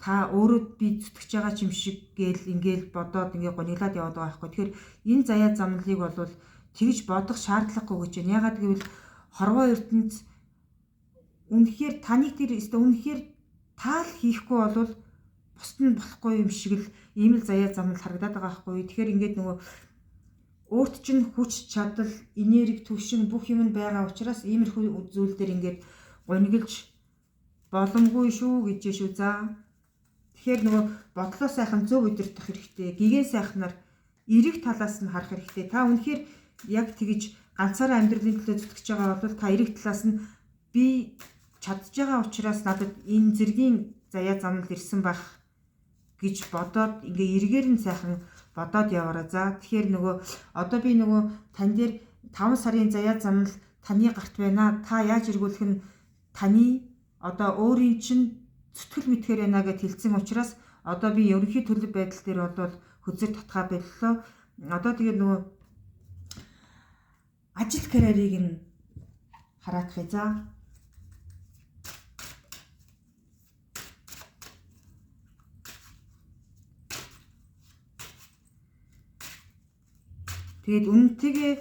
та өөрөө би зүтгэж байгаа юм шиг гээл ингээд бодоод ингээд гониглаад яваад байгаа байхгүй. Тэгэхээр энэ заяа замналыг бол тэгж бодох шаардлагагүй гэж байна. Ягаад гэвэл хорвоо ертөнд үнэхээр таныг тэр үнэхээр таал хийхгүй бол бусд нь болохгүй юм шиг л ийм л заяа замнал харагдаад байгаа байхгүй. Тэгэхээр ингээд нөгөө өөрт чинь хүч чадал, энерги, түвшин бүх юм нь байгаа учраас иймэрхүү зүйл дээр ингээд гониглж боломгүй шүү гэж шүү. За Тэгэхээр нөгөө бодлоо сайхан зөв удирдах хэрэгтэй. Гэгээ сайхнаар эрэг талаас нь харах хэрэгтэй. Та үнэхээр яг тэгж ганцаараа амьдралын төлөө зүтгэж байгаа бол та эрэг талаас нь би чадж байгаа учраас надад энэ зэргийн заяа замнал ирсэн байх гэж бодоод ингээ эргээр нь сайхан бодоод яваараа. За тэгэхээр нөгөө одоо би нөгөө тань дээр 5 сарын заяа замнал таны гарт байна. Та яаж эргүүлэх нь таны одоо өөрийн чинь зүтгэл мэдхээр байна гэж хэлсэн учраас одоо би ерөнхий төлөв байдал дээр бол хөзөр татгаа боллоо. Одоо тэгээд нөгөө ажил карьерийг нь хараадах. За тэгээд үнэнтэйгээ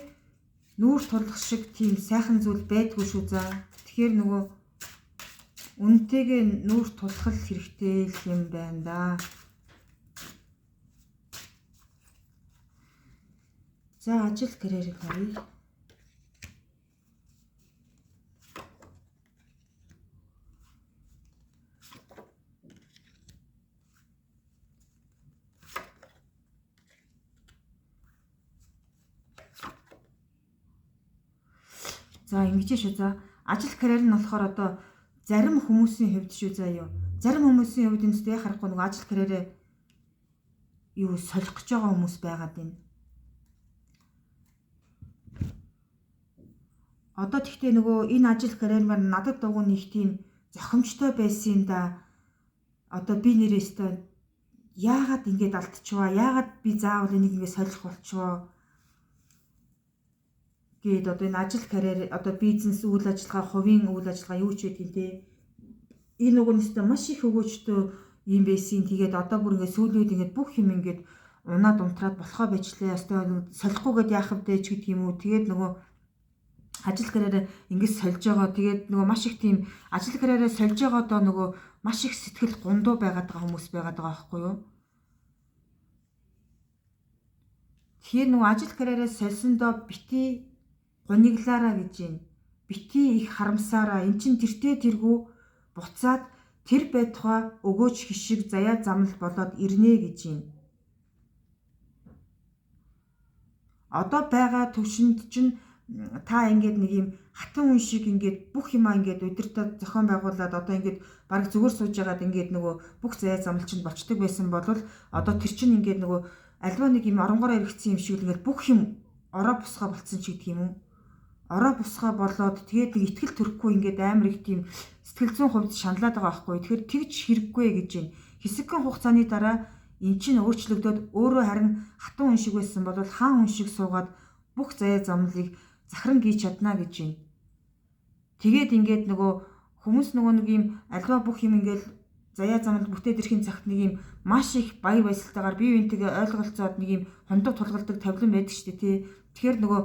нүүр тулах шиг тийм сайхан зүйл байдгүй шүү. За тэгэхээр нөгөө үнэнтэйгээ нүүр тулах хэрэгтэй юм байна да. За ажил карьерийг харъя. За ингэж шүү. За ажил карьер нь болохоор одоо зарим хүмүүсийн хувьд шүү. За юу. Зарим хүмүүсийн хувьд энэ зүгт харахгүй нөгөө ажил карьерээ юу солих гэж байгаа хүмүүс байгаад байна. Одоо тэгтээ нөгөө энэ ажил карьер маань надад дугуй нэг тийм зохимжтой байсан юм да. Одоо би нэрээсээ яагаад ингэж алдчихваа? Яагаад би заавал энийг ингэ солих болчихвоо? Гээд одоо энэ ажил карьер одоо бизнес үйл ажиллагаа, хувийн үйл ажиллагаа юу ч байдгийг те. Энэ угнастай маш их өгөөжтэй юм байсан. Тэгээд одоо бүр ингэ сүүлүүд ингэ бүх юм ингэ унаад унтраад болохоо байжлаа. Ястаа солихгүйгээд яах вэ ч гэдэг юм уу. Тэгээд нөгөө ажил карьераа ингэж сольж байгаа. Тэгээд нөгөө маш их тийм ажил карьераа сольж байгаадаа нөгөө маш их сэтгэл гундуу байгаад байгаа хүмүүс байгаад байгаа байхгүй юу? Тэгэхээр нөгөө ажил карьераа сольсондоо бити гониглаараа гэж юм. Бити их харамсаараа эн чин тэртээ тэргүй буцаад тэр байтугай өгөөж хишиг заяа замнал болоод ирнэ гэж юм. Одоо байгаа төвшөнд чинь та ингээд нэг юм хатан хүн шиг ингээд бүх юмаа ингээд удирдах зохион байгуулад одоо ингээд баг зүгээр сууж байгаад ингээд нөгөө бүх заяа замнал чинь болчдөг байсан бол одоо тэр чинь ингээд нөгөө альва нэг юм оронгороо эргэцсэн юм шиг л ингээд бүх юм ороо бусгаа болцсон ч гэдэг юм уу. Ороо бусгаа болоод тэгээд нэг ихтгэл төрөхгүй ингээд амар их тийм сэтгэл зүйн хувьд шаналаад байгаа байхгүй. Тэгэхээр тэгж хэрэггүй гэж байна. Хэсэгхэн хугацааны дараа эн чинь өөрчлөгдөөд өөрөө харин хатан хүн шиг байсан бол хаан хүн шиг суугаад бүх заяа замналыг захран гүйж чадна гэж байна. Тэгээд ингээд нөгөө хүмүүс нөгөө нэг юм альва бүх юм ингээд заяа замнал бүтээд ирэхин цагт нэг юм маш их баяр баясгалтайгаар бие биентэйгээ ойлголцоод нэг юм хондог тулгалдаг тавилан байдаг шүү дээ тий. Тэгэхээр нөгөө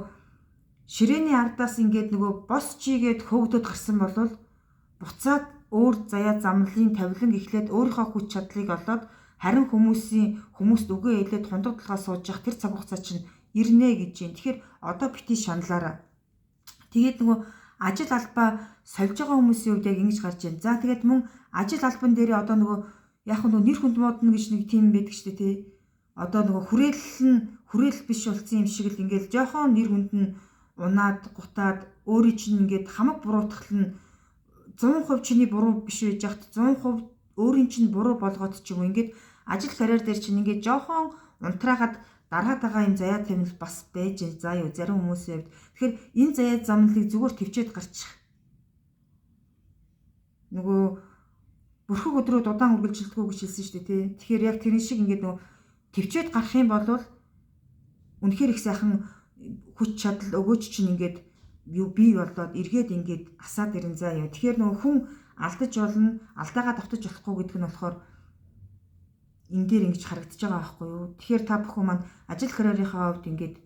ширээний ардаас ингээд нөгөө бос чигээд хөөгдөд гарсан бол буцаад өөр заяа замналын тавилан эхлээд өөрийнхөө хүч чадлыг олоод харин хүмүүст өгөө хэлээд хондог толгой сууж явах тэр цаг хугацаа чинь ирнэ гэж юм. Тэгэхээр одоо бити шаналаараа. Тэгээд нөгөө ажил албаа сольж байгаа хүмүүсийн хувьд яг ингэж гарч байна. За тэгээд мөн ажил албан дээр одоо нөгөө яг нөгөө нэр хүнд модно гэж нэг тийм байдаг шүү дээ тий. Одоо нөгөө хүрээлэл биш болсон юм шиг л ингээд жоохон нэр хүнд нь унаад гутаад өөрийн чинь ингээд хамаг буруутгал нь 100% чиний буруу биш байж хат 100% өөрийн чинь буруу болгоод ч юм уу ингээд ажил карьер дээр чинь ингээд жоохон унтраагаад дараад байгаа юм заяа тамил бас байж байна. За юу зарим хүмүүсийн хувьд тэгэхээр энэ заяа замналыг зүгээр төвчээд гарчих. Нөгөө бүрхэг өдрүүд удаан үргэлжилдэггүй гэж хэлсэн шүү дээ тий. Тэгэхээр яг тэр шиг ингээд нөгөө төвчээд гарах юм бол үнэхээр их сайхан хүч чадал өгөөч чинь ингээд юу бий болоод эргээд ингээд асаад ирэн заа юу. Тэгэхээр нөгөө хүн алдаж болно, алдаагаа давтаж болохгүй гэдэг нь болохоор энэ дээр ингэж харагдаж байгаа байхгүй юу. Тэгэхээр та бүхэн маань ажил карьерийнхаа хувьд ингээд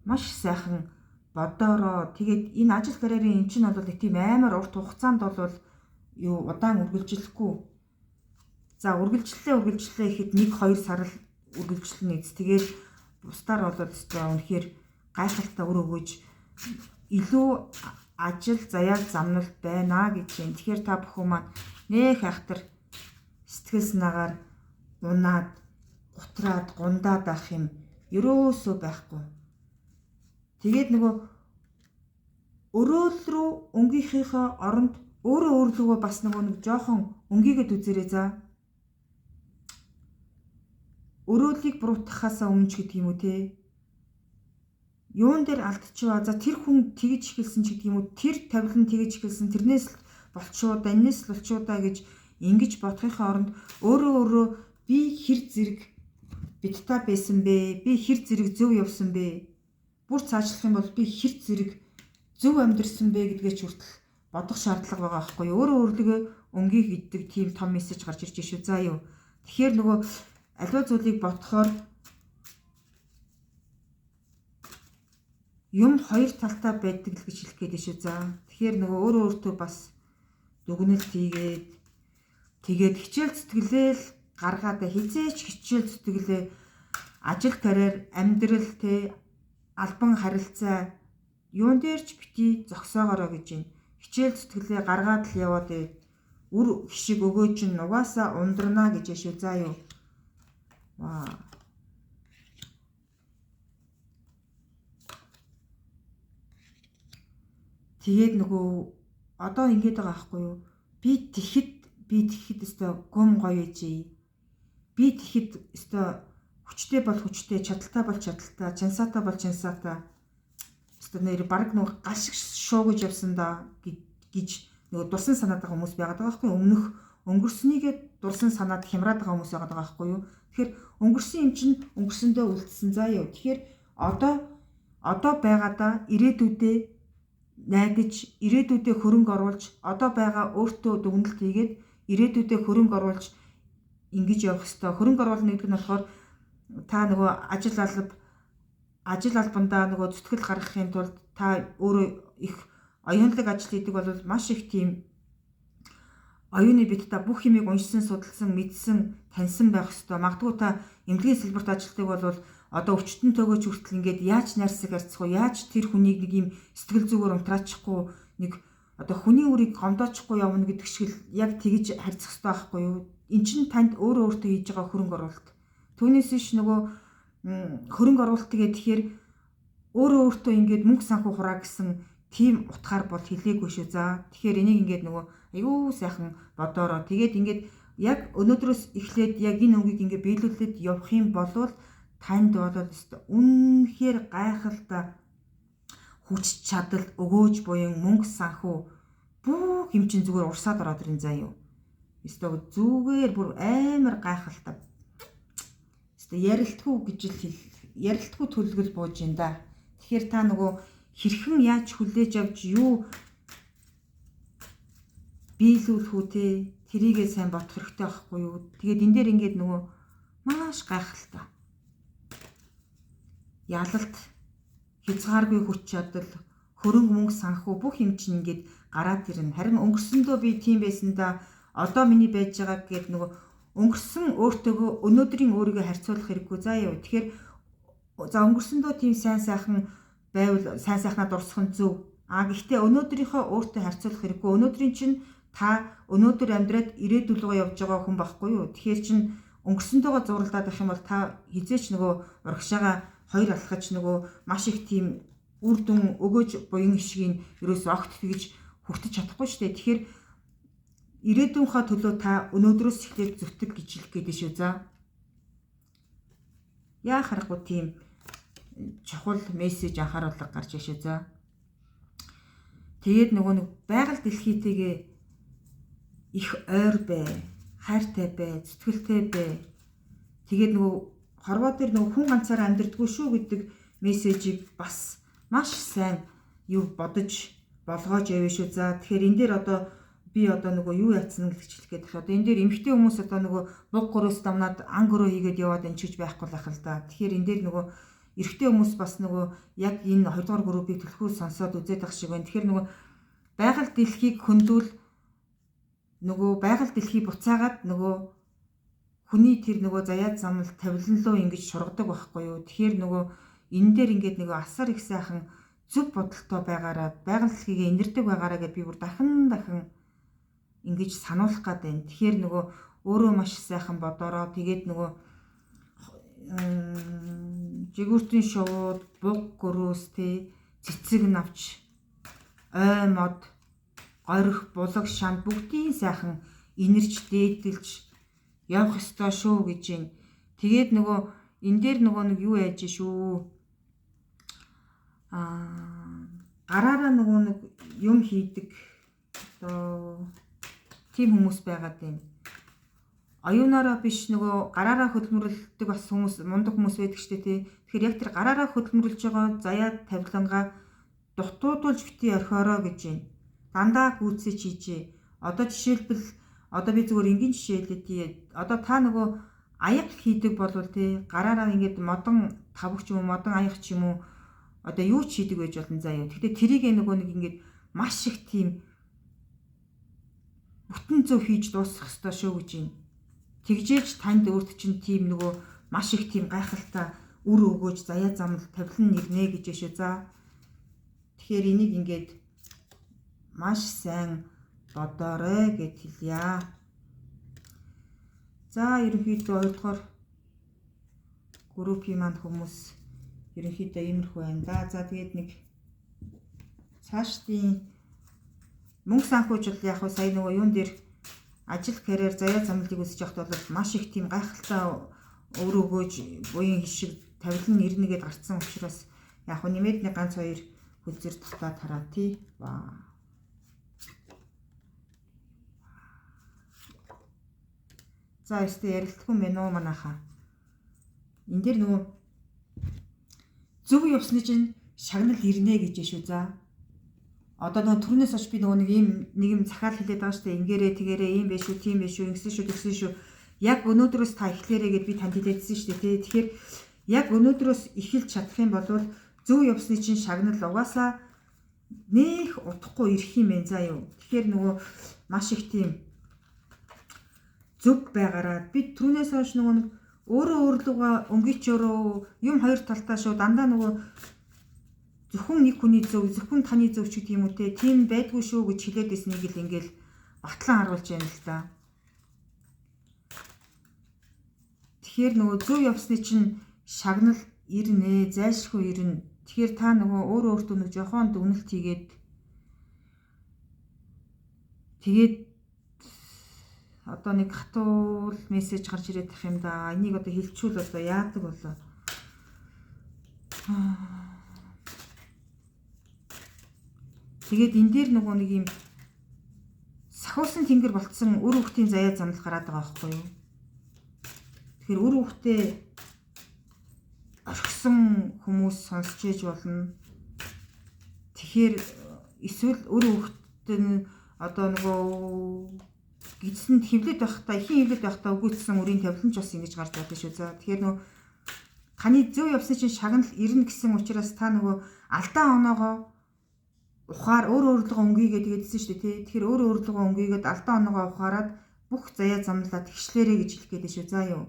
маш сайхан бодороо. Тэгээд энэ ажил карьерийн эн чинь бол нэг тийм амар урт хугацаанд бол юу удаан үргэлжлэхгүй. За үргэлжлэлээ ихэд 1-2 сар л үргэлжлэнэ. Тэгээд бусдаар бол өстой үнэхээр гайхалтай өр өгөөж илүү ажил заяа замнал байна гэж юм. Тэгэхээр та бүхэн маань нэх айхтар сэтгэл санаагаар унаад, гутраад, гундаад авах юм ерөөсөө байхгүй. Тэгээд нөгөө өрөөл рүү өнгийнхийнхөө оронд өөрөө өөрлөгөө бас нэг жоохон өнгийгээд үзээрэй за. Өрөөлийг буруутгахаасаа өмнө ч гэдэг юм уу те. Юун дээр алдчихваа. За тэр хүн тэгж ихэлсэн ч гэдэг юм уу. Тэр тавилан тэгж ихэлсэн. Тэрнээс л болчихоо да, энэс л болчихоо да гэж ингэж бодохын оронд өөрөө би хэр зэрэг битта байсан бэ? Би хэр зэрэг зөв явсан бэ? Бүр цаашлах юм бол би хэр зэрэг зөв амьдрсан бэ гэдгээ ч хүртэл бодох шаардлага байгаа байхгүй юу? Өөрөө өөрлөгөө өнгийг иддэг тийм том мессеж гарч ирж шүү. За юу. Тэгэхээр нөгөө аливаа зүйлийг бодохоор юм хоёр талтай байдаг л гэж хэлэх гээд шүү. За. Тэгэхээр нөгөө өөрөө өөртөө бас дүгнэлт хийгээд тэгээд хичээл зүтгэлээл гаргаад хизээч хичээл зүтгэлээ ажил карьер, амьдрал те албан харилцаа юун дээр ч бити зогсоогоорой гэж байна. Хичээл зүтгэлээ гаргаад л яваад үр хишиг өгөөж нь угаасаа ундрана гэж шүү. За юу. Ваа. Тэгээд нөгөө одоо ингэж байгаа байхгүй юу? Би тэгэхэд өстой гом гоё ээжээ. Би тэгэхэд өстой хүчтэй бол хүчтэй, чадaltaй бол чадaltaй, чансаатай бол чансаатай. Өстой нэр баг нөгөө гашиг шуугаж явсан да гэж нөгөө дурсан санаад байгаа хүмүүс байгаад байгаа байхгүй юу? Өнгөрснийгээ дурсан санаад хямраад байгаа хүмүүс байгаад байгаа байхгүй юу? Тэгэхээр өнгөрсөн юм чинь өнгөрсөндөө үлдсэн. За юу. Тэгэхээр одоо байгаадаа ирээдүйдээ найдаж, ирээдүйдээ хөрөнгө оруулж, одоо байгаа өөртөө дүгнэлт хийгээд ирээдүйдээ хөрөнгө оруулж ингэж явах хэрэгтэй. Хөрөнгө оруулах гэдэг нь болохоор та нөгөө ажил албандаа нөгөө зүтгэл гаргахын тулд та өөрөө их оюунлаг ажил хийдэг бол маш их тийм оюуны бит та бүх юмыг уншсан, судалсан, мэдсэн, таньсан байх хэрэгтэй. Магадгүй та эмнэлгийн салбарт ажилладаг бол одоо өчтөн төгөөж хүртэл ингээд яаж найрсаг харьцах вэ? Яаж тэр хүнийг нэг юм сэтгэл зүгээр унтраачихгүй нэг одоо хүний үрийг гомдоочихгүй явна гэдэг шиг л яг тэгж харьцах хэрэгтэй байхгүй юу? Эн чинь танд өөрөө өөртөө хийж байгаа хөрөнгө оруулалт. Түүнээс биш нөгөө хөрөнгө оруулалт гэхээр өөрөө өөртөө ингээд мөнгө санхүү хураа гэсэн тийм утгаар бол хэлээгүй шүү. За тэгэхээр энийг ингээд нөгөө аюу сайхан бодоороо тэгээд ингээд яг өнөөдрөөс эхлээд яг энэ өнгийг ингээд биелүүлээд явах юм бол танд болоод үнэхээр гайхалтай хүч чадал өгөөж буян мөнгө санхүү бүх юм чинь зүгээр урсаад ороод ирэн заа юу. Эсвэл зүгээр бүр амар гайхалтай. Эсвэл ярилтгүй гэж л ярилтгүй төлөвлөл бууж юм да. Тэгэхээр та нөгөө хэрхэн яаж хүлээж авч юу биелүүлэх үү те тэрийгээ сайн бодох хэрэгтэй байхгүй юу. Тэгээд энэ дээр ингээд нөгөө маш гайхалтай. Ялалт, хязгааргүй хүч чадал, хөрөнгө мөнгө санхүү бүх юм чинь ингээд гараад ирнэ. Харин өнгөрсөндөө би тийм байсан да. Одоо миний байж байгаа гэгээд нөгөө өнгөрсөн өөртөөгөө өнөөдрийн өөрийгөө харьцуулах хэрэггүй. За яа. Тэгэхээр за өнгөрсөндөө тийм сайн сайхан байвал сайн сайхнаа дурсах нь зөв. Гэхдээ өнөөдрийнхөө өөртөө харьцуулах хэрэггүй. Өнөөдрийн чинь та өнөөдөр амьдраад ирээдүйн рүү явж байгаа хүн байхгүй юу? Тэгэхээр чинь өнгөрсөндөө зурлаад байх юм бол та хизээч нөгөө урагшаага хоёр алхаж нөгөө маш их тийм үр дүн өгөөж буян хишгийг ерөөсөө огт тэгж хүртэж чадахгүй шүү дээ. Тэгэхээр ирээдүйнхаа төлөө та өнөөдрөөс эхлээд зүтгэл гэж хэлэх гээд шүү. За. Яа харахгүй тийм чухал мессеж анхааруулга гарч иршээ. За. Тэгээд нөгөө нэг байгаль дэлхийтэйгээ их ойр бай, хайртай бай, зүтгэлтэй бай. Тэгээд нөгөө хорвоо дээр нөгөө хүн ганцаараа амьдрдаггүй шүү гэдэг мессежийг бас маш сайн юу бодож болгоож явна шүү. За тэгэхээр энэ дээр одоо би одоо нөгөө юу яатсан гэж хэлэх гээд байна. Одоо энэ дээр эмэгтэй хүмүүс одоо нөгөө буг гөрөөс дамнаад ан гөрөө хийгээд яваад энэ ч гэж байхгүй байх л да. Тэгэхээр энэ дээр нөгөө эрэгтэй хүмүүс бас нөгөө яг энэ 2 дугаар группыг төлхөө сонсоод үзээд байх шиг байна. Тэгэхээр нөгөө байгаль дэлхийг хөндөөл нөгөө байгаль дэлхийг буцаагаад нөгөө хүний тэр нөгөө заяад замл тавиланлуу ингэж шургадаг байхгүй юу. Тэгэхээр нөгөө энэ дээр ингээд нөгөө асар их сайхан зөв бодолтой байгаараа байгаль дэлхийгээ инэрдэг байгаараа гэдээ би бүр дахин ингэж сануулах гээд байна. Тэгэхээр нөгөө өөрөө маш сайхан бодороо тэгээд нөгөө жигүүртийн шууд буг гөрөөс тэ цэцэг навч ой мод горих булаг шанд бүгдийн сайхан инэрч дээдэлж явах ёстой шүү гэж юм. Тэгээд нөгөө энэ дээр нөгөө нэг юу яаж шүү. Гараараа нөгөө нэг юм хийдэг одоо тийм хүмүүс байгаад байна. Оюунаараа биш нөгөө гараараа хөдөлмөрлөдөг бас хүмүүс мундаг хүмүүс байдаг штэ тий. Тэгэхээр яг тэр гараараа хөдөлмөрлөж байгаа заяа тавилангаа дутуудуулж бити орхиороо гэж байна. Дандаа гүйцэж хийжээ. Одоо жишээлбэл одоо би зүгээр энгийн жишээ хэлээ тий. Одоо та нөгөө аяг хийдэг болвол тий гараараа ингээд модон тавх ч юм уу модон аяг ч юм уу одоо юу ч хийдэг байж болно заяа. Гэхдээ тэрийг нөгөө нэг ингээд маш их тийм бүтэн зөв хийж дуусгах ёстой шүү гэж байна. Тэгжээж танд өөрт чинь тийм нөгөө маш их тийм гайхалтай үр өгөөж заяа замл тавилан нэрнэ гэж шүү. За. Тэгэхээр энийг ингээд маш сайн бодоорой гэж хэлье. За ерөнхийдөө 2 дугаар группийн маань хүмүүс ерөнхийдөө иймэрхүү байна да. За тэгээд нэг цаашдын мөнгө санхүүжил яг хөө сая нөгөө юун дээр ажил карьер заяа замлыг үсэж явахд бол маш их тийм гайхалтай өр өгөөж буян хишиг тавилан нэрнэгээд гарцсан учраас яг хөө нэмээд нэг ганц 2 хүзэр татаад хараа тий. Ваа. За өстө ярилтгүй мэн үү манайхаа. Энд дээр нөгөө зөв явсны чинь шагнал ирнэ гэж шүү. За. Одоо нөгөө түрнээс хойш би нөгөө нэг юм захиал хэлээд байгаа шүү дээ. Ингээрээ тэгээрээ ийм биш үү, тийм биш үү, ингэсэн шүү, тэгсэн шүү. Яг өнөөдрөөс та эхлээрэй гэд би танд хэлээдсэн шүү дээ. Тэгэхээр яг өнөөдрөөс эхэлж чадах юм бол зөв явсны чинь шагнал угаасаа нэх утахгүй ирэх юм байна. За юу. Тэгэхээр нөгөө маш их тийм зөв байгаараа би түрнээс хойш нөгөө өөрөө өөрлөгөө өнгөчөөрөө юм хоёр талтай шүү дандаа нөгөө зөвхөн нэг хүний зөв зөвхөн таны зөв ч гэдэг юм уу те тийм байдгүй шүү гэж хэлээд ирснийг л ингээл батлан харуулж байна л та. Тэгэхээр нөгөө зөв явсны чинь шагнал ирнэ, зайлшгүй ирнэ. Тэгэхээр та нөгөө өөрөө өөртөө нэг жохон дүгнэлт тэгээд одоо нэг хатуул мессеж гарч ирээд тах юм да. Энийг одоо хэлчихвэл одоо яадаг болоо. Тэгээд энэ дээр нөгөө нэг юм сахиусан тэнгэр болцсон өр хүүхдийн заяа замлах гараад байгаа байхгүй юу? Тэгэхээр өр хүүхдээ орхисон хүмүүс сонсч ээж болно. Тэгэхээр эсвэл өр хүүхд нь одоо нөгөө гидсэнд хөвлөд байхдаа ихэн хөвлөд байхдаа өгөөцсөн үрийн тавилан ч бас ингэж гарч байдаг шүү. За тэгэхээр нөгөө таны зөв явсны чинь шагнал ирнэ гэсэн учраас та нөгөө алдаа оноогоо ухаар өөр өөрлөгөө өнгийгээд гэдсэн шүү дээ тий. Тэгэхээр өөр өөрлөгөө өнгийгээд алдаа оноогоо ухаарад бүх заяа замлаа тэгшлээрэ гэж хэлэх гээд шүү. За юу.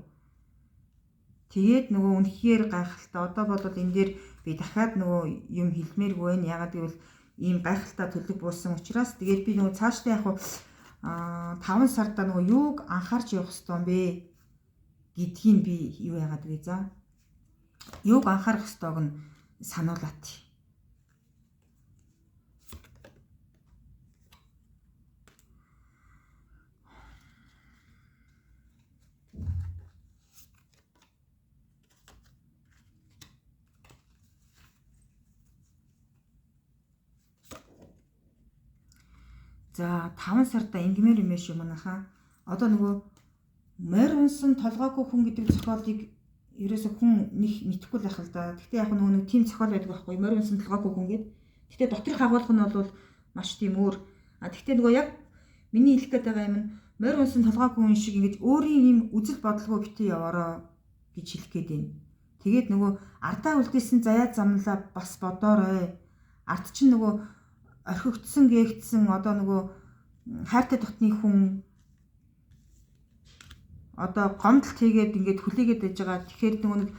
Тэгээд нөгөө үнэхээр гайхалтай. Одоо бол энэ дээр би дахиад нөгөө юм хэлмээргүй байна. Ягаад гэвэл ийм гайхалтай төлөв буусан учраас тэгээд би нөгөө цаашдаа яг 5 сарда нөгөө юуг анхаарч явах ёстой юм бэ гэдгийг би юу яагаад вэ за. Юуг анхаарах ёстойг нь сануулаад. За 5 сарда ингмээр юм шүү манайхаа. Одоо нөгөө морь унсан толгойгүй хүн гэдэг зохиолыг ерөөсө хүн нэг мэдэхгүй л ах л да. Гэхдээ яг нөгөө нэг тийм зохиол байдаг байхгүй морь унсан толгойгүй хүн гэдэг. Гэхдээ доторх агуулга нь бол маш тийм өөр. Гэхдээ нөгөө яг миний хэлэх гээд байгаа юм нь морь унсан толгойгүй хүн шиг ингэж өөрийн юм үзэл бодлого битээ яваараа гэж хэлэх гээд байна. Тэгээд нөгөө ардаа үлдээсэн заяа замлаа бас бодоорой. Ард чинь нөгөө орхигдсон гээгдсэн одоо нөгөө хайртай дотны хүн одоо гомдолт хийгээд ингээд хүлээгээд байж байгаа. Тэгэхээр нөгөө нэг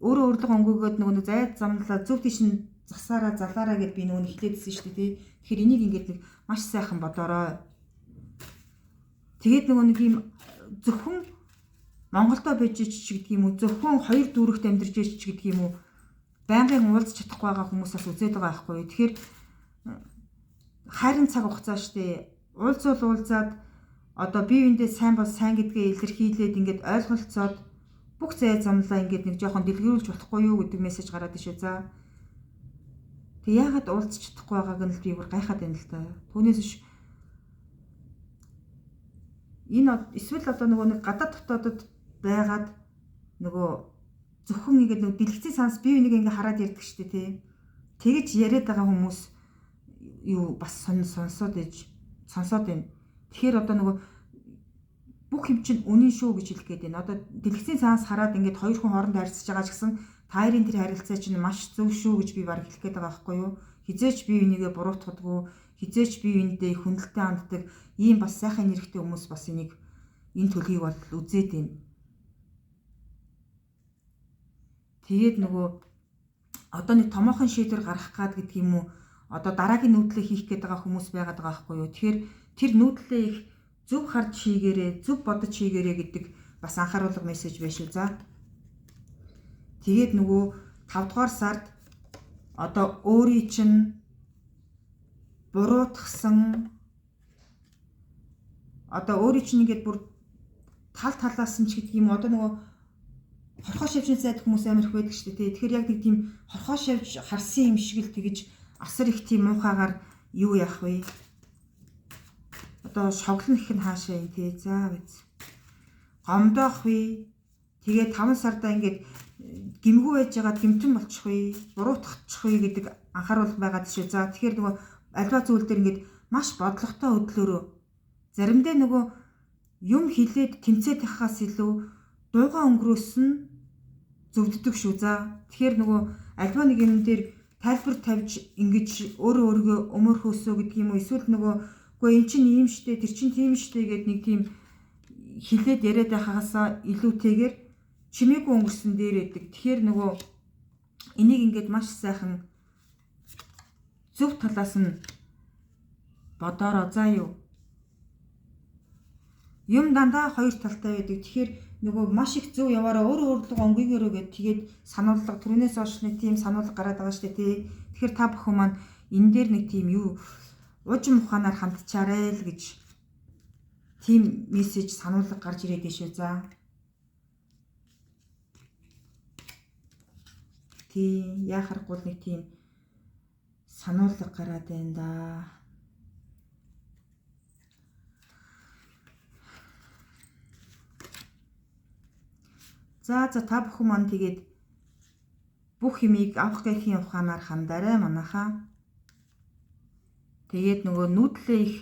өөрөө өөрлөгөө өнгөөгөөд нөгөө зайд замлаа зөв тийш нь засаараа залаараа гэд би нөгөө хэлээдсэн шүү дээ. Тэгэхээр энийг ингээд нэг маш сайхан бодоорой. Тэгээд нөгөө нэг юм зөвхөн Монголдо байж ч гэдэг юм уу, зөвхөн хоёр дүүрэгт амьдарч ч гэдэг юм уу, байнгын уулзч чадахгүй байгаа хүмүүс бас үзээд байгаа байхгүй юу. Тэгэхээр хайрын цаг хугацаа штэ. Уулзаад одоо бие биендээ сайн бол сайн гэдгээ илэрхийлээд ингээд ойлголцоод бүх зай замлаа ингээд нэг жоохон дэлгэрүүлж болохгүй юу гэдэг мессеж гараад ишээ. За. Тэг яагаад уулзч чадахгүй байгааг нь би бүр гайхаад байна л та. Түүнээс биш энэ эсвэл одоо нөгөө нэг гадаад дотоодод байгаад нөгөө зөвхөн ингээд нөгөө дэлгэцийн санс бие бинийг ингээд хараад ярьдаг штэ тий. Тэгэж яриад байгаа хүмүүс юу бас сонсоод байна. Тэгэхээр одоо нөгөө бүх юм чинь үнэн шүү гэж хэлэх гээд байна. Одоо дэлгэцийн санс хараад ингээд хоёр хүн хооронд харилцаж байгаа ч гэсэн таарын тэр харилцаа чинь маш зөв шүү гэж би баг хэлэх гээд байгаа байхгүй юу? Хизээч бие бинийгээ буруутгадгүй, хизээч бие биендээ хүндэлтэй ханддаг ийм бас сайхан нэрхтээ хүмүүс бас энэ төлгийг бол үзээд байна. Тэгээд нөгөө одоо нэг томоохон шийдвэр гаргах гад гэдэг юм уу? Одоо дараагийн нүүдлээ хийх гээд байгаа хүмүүс байгаад байгаа байхгүй юу? Тэгэхээр тэр нүүдлээ их зөв харж хийгээрээ, зөв бодож хийгээрээ гэдэг бас анхааруулга мессеж байна шүү. За. Тэгээд нөгөө 5 дугаар сард одоо өөрийн чинь буруутгсан одоо өөрийн чинь ингээд бүр талаас нь ч гэдэг юм одоо нөгөө хорхоо шавжин сайд хүмүүс амар их байдаг шүү дээ. Тэгэхээр яг нэг тийм хорхоо шавж харсан юм шиг л тэгэж асар их тийм муухайгаар юу яах вэ? Одоо шоглон их нь хаашаа юм тий. За биз. Гомдоох вэ? Тэгээд 5 сарда ингээд гимгүү байж байгаа гимтэн болчих вэ? Буруутгачих вэ гэдэг анхааруулга байгаад шүү. За тэгэхээр нөгөө альва зүйл дээр ингээд маш бодлоготой хөдлөөрөө заримдаа нөгөө юм хилээд тэмцээд байхаас илүү дууга өнгөрөөсөн зөвддөг шүү. За тэгэхээр нөгөө альва нэг юм дээр тайлбар тавьж ингэж өөрийгөө өмөрхөөсөө гэдэг юм уу? Эсвэл нөгөө үгүй эн чинь ийм штэ, тэр чинь тийм штэ гэдэг нэг тийм хилээд яриад байхаасаа илүүтэйгээр чимээгүй өнгөрсөн дээр байдаг. Тэгэхээр нөгөө энийг ингээд маш сайхан зөв талаас нь бодороо заа юу. Юм дандаа хоёр талтай байдаг. Тэгэхээр нөгөө маш их зөв яваараа өөрөө онгийгээрөө гэд тэгээд сануулга түрүүнээс хойш нэг тийм сануулга гараад байгаа шүү дээ тий. Тэгэхээр та бүхэн маань энэ дээр нэг тийм юу уужим ухаанаар хандчаарай л гэж тийм мессеж сануулга гарч ирээд дээ шүү. За. Тий яхахгүй нэг тийм сануулга гараад байна да. За та бүхэн маань тэгээд бүх юмыг авах гэхийн ухаанаар хандаарай манайхаа. Тэгээд нөгөө нүүдлээ их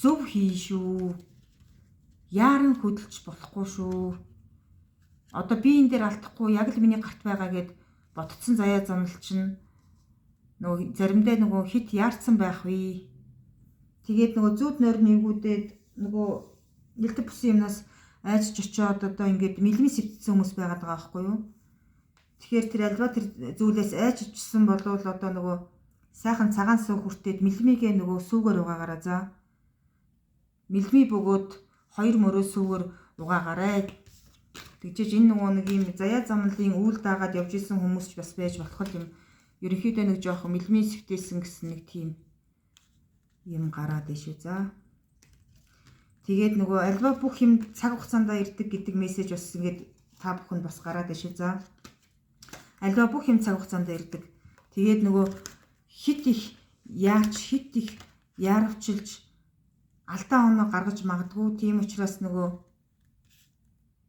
зөв хий шүү. Яаран хөдөлж болохгүй шүү. Одоо би энэ дээр алдахгүй яг л миний гарт байгаа гэд ботцсон заяа замнал чинь нөгөө заримдаа нөгөө хит яарцсан байх вэ. Тэгээд нөгөө зүуд нойр нэгүүдээд нөгөө нэлтэ бүсэн юмнаас айж очиод одоо ингээд мэлми сэвтсэн хүмүүс байгаад байгаа байхгүй юу? Тэгэхээр тэр альва тэр зүйлээс айж очсон болвол одоо нөгөө сайхан цагаан сүү хүртээд мэлмигээ нөгөө сүүгээр угаагаараа за. Мэлми бөгөөд 2 мөрөө сүүгээр угаагаарай. Тэгжээж энэ нөгөө нэг юм заяа замналын үйл даагаад явж исэн хүмүүс ч бас байж болох юм. Ерөнхийдөө нэг жоох мэлми сэвтээсэн гэсэн нэг тийм юм гараад ишээ за. Тэгээд нөгөө альва бүх юм цаг хугацаанд ирдэг гэдэг мессеж бас ингээд та бүхэнд бас гараад ишээ за. Альва бүх юм цаг хугацаанд ирдэг. Тэгээд нөгөө хит их яарвчилж алдаа оноо гаргаж магадгүй. Тийм учраас нөгөө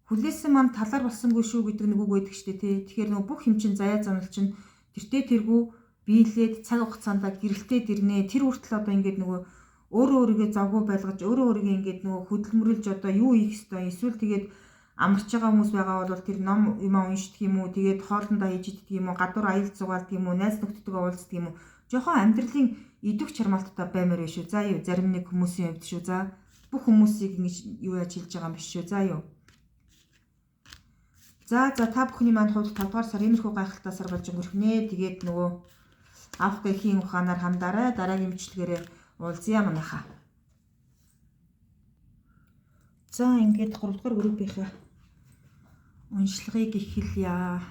хүлээсэн маань талаар болсонгүй шүү гэдэг нэг үг байдаг штэ тий. Тэгэхээр нөгөө бүх юм чинь заяа замнал чинь тэртээ тэргүй биелээд цаг хугацаанд гэрэлтээд ирнэ. Тэр хүртэл одоо ингээд нөгөө өөрийгөө завгүй байлгаж өөрийгөө ингээд нөгөө хөдөлмөрлж одоо юу хийх ёстой эсвэл тэгээд амарч байгаа хүмүүс байгаа бол тэр ном юм уншдаг юм уу тэгээд хоолндоо хийж иддэг юм уу гадуур аял зугаалдаг юм уу найз нөхдөдөө уулздаг юм уу жоохон амьдралын идэвх чармаалттай баймаар биш үү за юу зарим нэг хүмүүсийн хувьд шүү за бүх хүмүүсийг ингэж юу яаж хэлж байгаа юм биш шүү за юу за та бүхний маань хувьд 5 дугаар сар иймэрхүү гайхалтай сар болж өнгөрөхнэ тэгээд нөгөө авах гэхийн ухаанаар хандаарай дараагийн мэтлэгээрээ уулзъя манайхаа. За ингээд 3 дугаар группийнхаа уншлагыг эхэлье.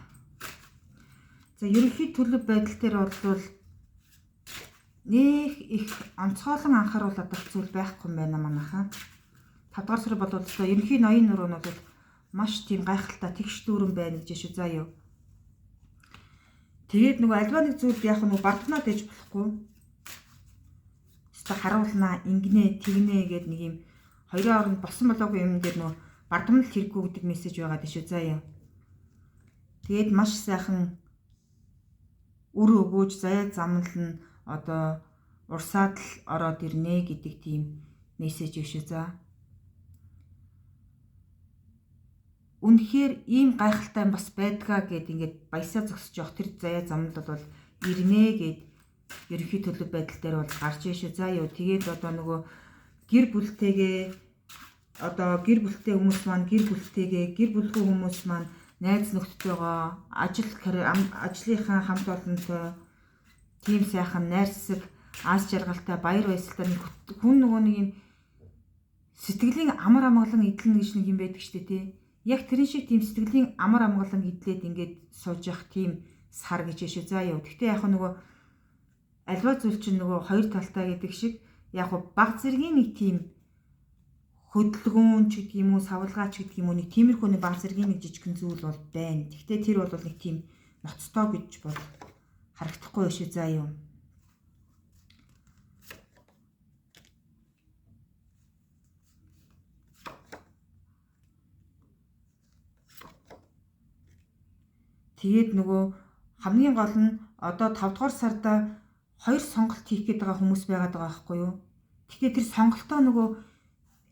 За ерөнхий төлөв байдал дээр бол нэг их онцгойлон анхааруулах зүйл байхгүй юм байна манайхаа. 5 дугаар сар бол одоо ерөнхий ноён нуруу нь бол маш тийм гайхалтай тэгш дүүрэн байна гэж шүү заа юу. Тэгээд нөгөө альва нэг зүйл яг нөгөө барднаад ээж болохгүй. Өстө харуулнаа, ингэнэ, тэгнэ гэдэг нэг юм хоёрын хооронд болсон болоогүй юм дээр нөгөө бардамнал хэрэггүй гэдэг мессеж байгаа шүү заа юу. Тэгээд маш сайхан үр өгөөж заяа замнална одоо урсаад л ороод ирнэ гэдэг тийм мессеж шүү заа. Үнэхээр ийм гайхалтай бас байдгаа гэд ингээд баясаа зогсож явах тэр заяа замнал бол ирнэ гэд ерөнхий төлөв байдал дээр бол гарч ишээ. За юу тэгээд одоо нөгөө гэр бүлтэйгээ одоо гэр бүлтэй хүмүүс маань гэр бүлтэйгээ гэр бүлгүй хүмүүс маань найз нөхдөдтэйгоо ажлынхаа хамт олонтой тийм сайхан найрсаг аз жаргалтай баяр баясгалтай хүн нөгөө нэг юм сэтгэлийн амар амгалан идэлнэ гэж нэг юм байдаг штэ тий. Яг тэрэн шиг тийм сэтгэлийн амар амгалан идлээд ингээд сууж явах тийм сар гэж яшээ. За яв. Гэхдээ яг нөгөө альва зүйл чинь нөгөө хоёр талтай гэдэг шиг яг баг зэргийн нэг тийм хөдөлгөөн ч гэдэг юм уу, савлгаач гэдэг юм уу, нэг тиймэрхүү нэг баг зэргийн нэг жижигхэн зүйл бол байна. Гэхдээ тэр бол нэг тийм ноцтой гэж бол харагдахгүй яшээ. За яв. Тэгээд нөгөө хамгийн гол нь одоо 5 дугаар сарда 2 сонголт хийх гээд байгаа хүмүүс байгаад байгаа байхгүй юу. Тэгэхээр тэр сонголтоо нөгөө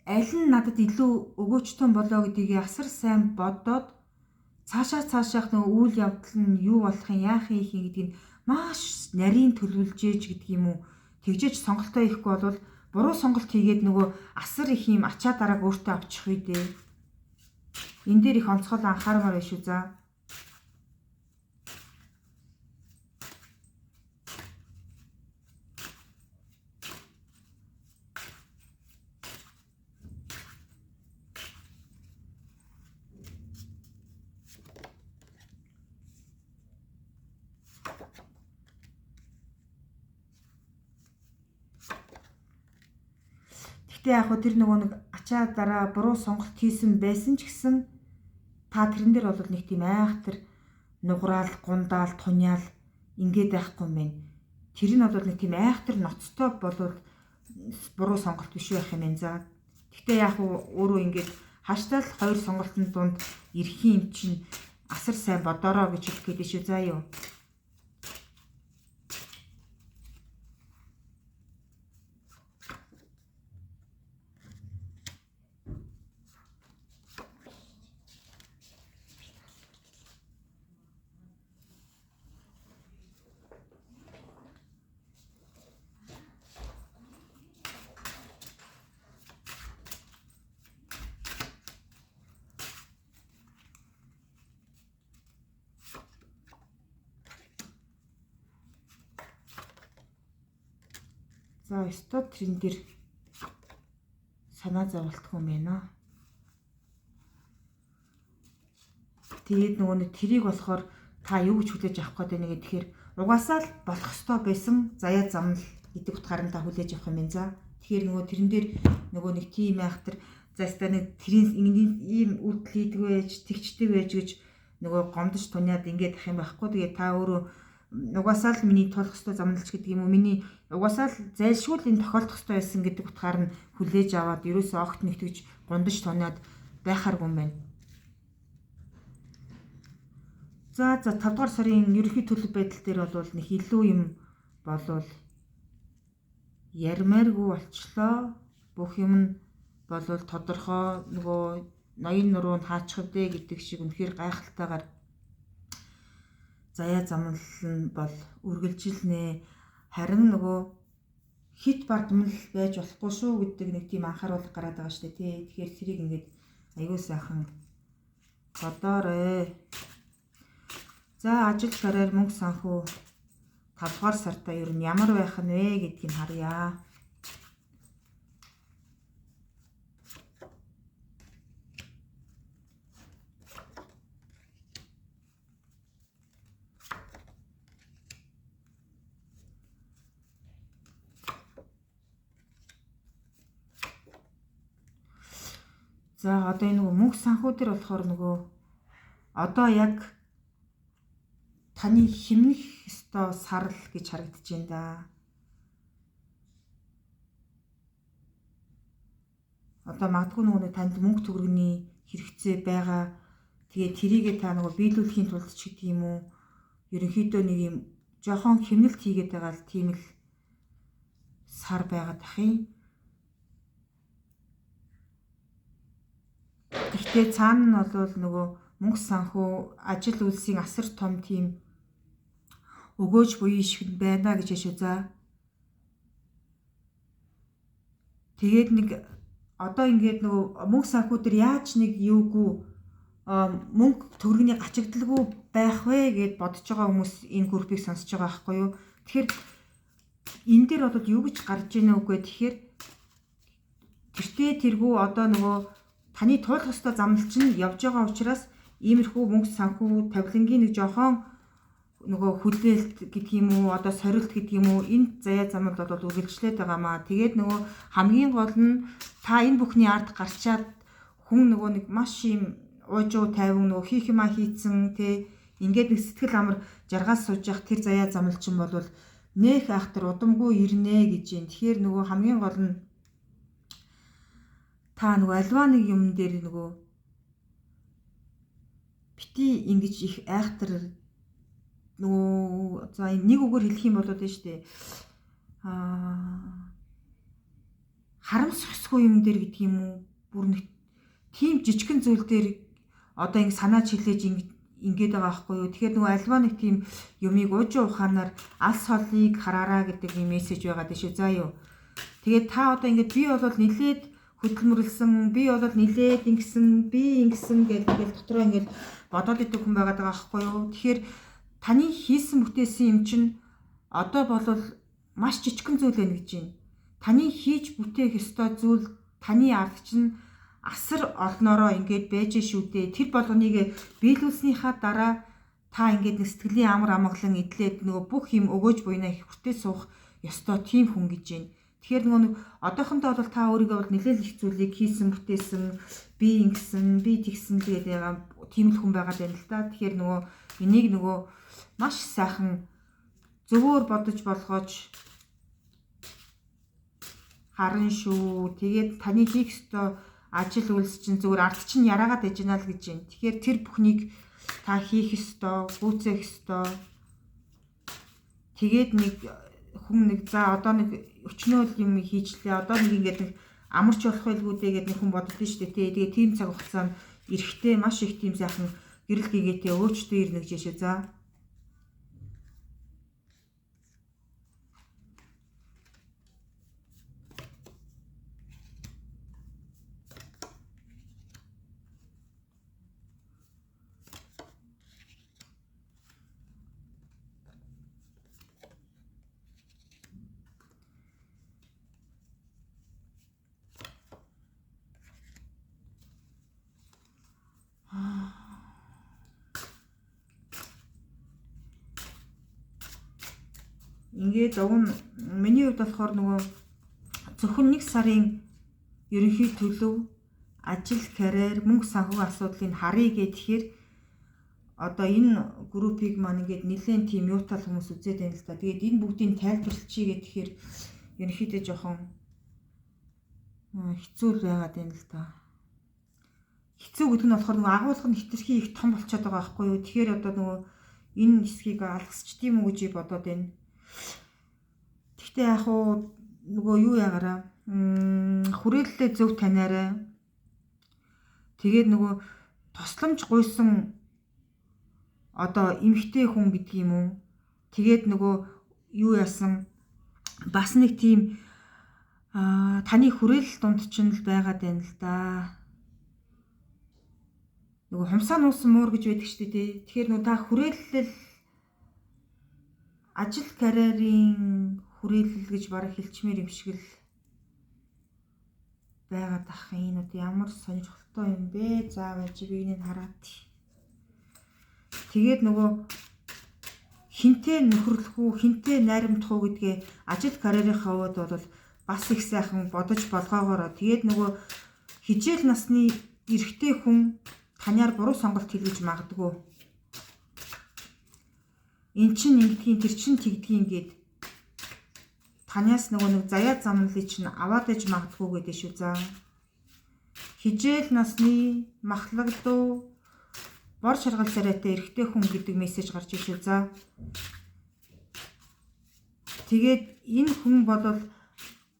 аль нь надад илүү өгөөчтөн болоо гэдгийг асар сайн бодоод цаашаах нөгөө үйл явдал нь юу болох юм, яах юм гэдгийг маш нарийн төлөвлөж ээж гэдэг юм уу. Тэгжээч сонголтоо хийхгүй бол буруу сонголт хийгээд нөгөө асар их юм ачаа дарааг өөртөө авчих үү дээ. Энэ дээр их онцгойлон анхаармаар байна шүү за. Гэтэ яг тэр нөгөө нэг ачаа дараа буруу сонголт хийсэн байсан ч гэсэн та тэрэн дээр бол нэг тийм айхтар нуграал, гундаал, туняал ингээд байхгүй юм байна. Тэр нь бол нэг тийм айхтар ноцтой болвол буруу сонголт биш байх юм байна. За. Гэтэ яг өөрөө ингээд хаштал хоёр сонголтын дунд эрхийн юм чинь асар сайн бодороо гэж хэлэх гээд шүү. За юу. За, өстө трэн дээр санаа зовлтгүй юм байна. Тэгээд нөгөө нэг тэрийг болохоор та юу гэж хүлээж авах гээд байна гэхээр угаасаа л болох ёстой байсан заяа замнал гэдэг утгаар нь та хүлээж авах юм байна. За. Тэгэхээр нөгөө тэрэн дээр нөгөө нэг тийм айхтар заастаа нэг тэрийн ийм үйлдэл хийдэг байж, тэгчдэг байж гэж нөгөө гомдож туниад ингээд ах юм байхгүй. Тэгээд та өөрөө угаасаа л миний тулах ёстой замналч гэдэг юм уу, миний угаасаа л зайлшгүй энэ тохиолдох ёстой байсан гэдэг утгаар нь хүлээж аваад ерөөсөө огт нэгтгэж гундаж туниад байхааргүй юм байна. За 5 дугаар сарын ерөнхий төлөв байдал дээр бол нэг илүү юм болвол ярмааргүй болчлоо. Бүх юм нь болвол тодорхой нөгөө ноён нуруу нь хаачих вэ гэдэг шиг үнэхээр гайхалтайгаар заяа замнал нь бол үргэлжилнэ. Харин нөгөө хит бардмал байж болохгүй шүү гэдэг нэг тийм анхааруулга гараад байгаа шүү дээ тий. Тэгэхээр тэрийг ингээд аюу сайхан бодоорой. За ажил карьер мөнгө санхүү 5 дугаар сартаа ер нь ямар байх нь вэ гэдгийг харъя. За одоо энэ нөгөө мөнгө санхүү дээр болохоор нөгөө одоо яг таны химнэх ёстой сарл гэж харагдаж байна да. Одоо магадгүй нөгөө танд мөнгө төгрөгийн хэрэгцээ байгаа. Тэгээд тэрийгээ та нөгөө биелүүлэхийн тулд ч гэдэг юм уу. Ерөнхийдөө нэг юм жоохон хэмнэлт хийгээд байгаа л тийм л сар байгаад ах юм. Гэхдээ цаана нь бол нөгөө мөнгө санхүү ажил үйлсийн асар том тийм өгөөж буюу шиг байна гэж хэлшүү за. Тэгээд нэг одоо ингээд нөгөө мөнгө санхүү дээр яаж нэг юугүй мөнгө төгрөгийн гачигдaltaгүй байх вэ гэд бодож байгаа хүмүүс энэ группийг сонсож байгаа байхгүй юу. Тэгэхээр энэ дээр бол юу гэж гарч ийнэ үгүй. Тэгэхээр тэртээ тэргүй одоо нөгөө таны туулах ёстой замнал чинь явж байгаа учраас иймэрхүү мөнгө санхүү тавилангийн нэг жоохон нөгөө хүлээлт гэдэг юм уу одоо сорилт гэдэг юм уу энэ заяа замд бол үргэлжлээд байгаамаа. Тэгээд нөгөө хамгийн гол нь та энэ бүхний ард гарчаад хүн нөгөө нэг маш юм уужуу тайван нөгөө хийх юмаа хийцэн тэ ингээд нэг сэтгэл амар жаргаас сууж явах тэр заяа замл чинь бол нэх айхтар удамгүй ирнэ гэж юм. Тэгэхээр нөгөө хамгийн гол нь та нөгөө альва нэг юм дээр нөгөө бити ингэж их айхтар нөгөө за нэг үгээр хэлэх юм болоод байна шүү дээ. Харамсахгүй юм дээр гэдэг юм уу бүр нэг тийм жижигхэн зүйл дээр одоо ингэ санааж хэлээж ингээд байгаа байхгүй юу. Тэгэхээр нөгөө альва нэг тийм юмыг уужуу ухаанаар алс холыг хараараа гэдэг юм мессеж байгаа дээ шүү. За юу. Тэгээд та одоо ингээд би бол нилээд хөдөлмөрлсөн, би бол нилээд ингэсэн, би ингэсэн гэдэг дотроо ингээд бодоод идэг хүн байгаа даа байхгүй юу. Тэгэхээр таны хийсэн бүтээсэн юм чинь одоо бол маш жижигхэн зүйл байна гэж байна. Таны хийж бүтээх ёстой зүйл таны ард чинь асар олноороо ингээд байж шүү дээ. Тэр болгоныг биелүүлснийхаа дараа та ингээд нэг сэтгэлийн амар амгалан идлээд нөгөө бүх юм өгөөж буйнаа хүртээ суух ёстой тийм хүн гэж байна. Тэгэхээр нөгөө нэг одоохондоо бол та өөрийгөө бол нэлээд их зүйлийг хийсэн бүтээсэн, би ингэсэн, би тэгсэн гэдэг тийм л хүн байгаад байна л да. Тэгэхээр нөгөө энийг нөгөө маш сайхан зөвөр бодож болгоож харан шүү. Тэгээд таны хийх ёстой ажил үйлс чинь зүгээр ард чинь яраагаад байж гэнэ л гэж байна. Тэгэхээр тэр бүхнийг та хийх ёстой, гүйцээх ёстой. Тэгээд нэг хүн нэг за одоо нэг өчнөө юм хийжлээ. Одоо нэг ингээд нэг амарч болох байлгүй дээ гэдэг нэг хүн боддоо шүү дээ. Тэгээд тийм цаг хугацаанд эрэхтэй маш их тийм сайхан гэрэл гээгээтэй өөчтөө ирнэ гэж шээ за. Ингээд уг нь миний хувьд болохоор нөгөө зөвхөн нэг сарын ерөнхий төлөв, ажил, карьер, мөнгө санхүүгийн асуудлыг харъя гэхээр одоо энэ группийг маань ингээд нэлээд тийм юутал хүмүүс үзээд байна л да. Тэгээд энэ бүгдийг тайлбарлчихъя гэхээр ерөнхийдөө жоохон хэцүү л байгаад байна л да. Хэцүү гэдэг нь болохоор нөгөө агуулга нь хитрхи их том болчиход байгаа байхгүй юу. Тэгэхээр одоо нөгөө энэ хэсгийг алгасчдээ юм уу гэж бодоод байна. Гэхдээ яг уу нөгөө юу ягаараа хүрээлэлээ зөв танаарай. Тэгээд нөгөө тусламж гуйсан одоо эмэгтэй хүн гэдэг юм уу. Тэгээд нөгөө юу яасан бас нэг тийм таны хүрээлэл дунд чинь л байгаад байна л да. Нөгөө хумсаа нуусан муур гэж байдаг шүү дээ. Тэгэхээр нөгөө та хүрээлэл ажил карьерийн хүрээлэл гэж бараг хэлчмээр юм шиг л байгаад ах энэ одоо ямар сонирхолтой юм бэ? Заавал би энийг хараад. Тэгээд нөгөө хинтээ нөхөрлөх үү, хинтээ найрамдах уу гэдгээ ажил карьерийнхаа хувьд бол бас их сайхан бодож болгоогоороо. Тэгээд нөгөө хижээл насны эрэгтэй хүн таниар буруу сонголт хийлгэж магадгүй. Эн чинь ингэдгийн тэр чинь тэгдгийн гээд танаас нэг заяа замналыг чинь аваад иж магадгүй гэдэг шүү за. Хижээл насны махлагдуу бор шаргал царайтай эрэгтэй хүн гэдэг мессеж гарч иж шүү за. Тэгээд энэ хүн бол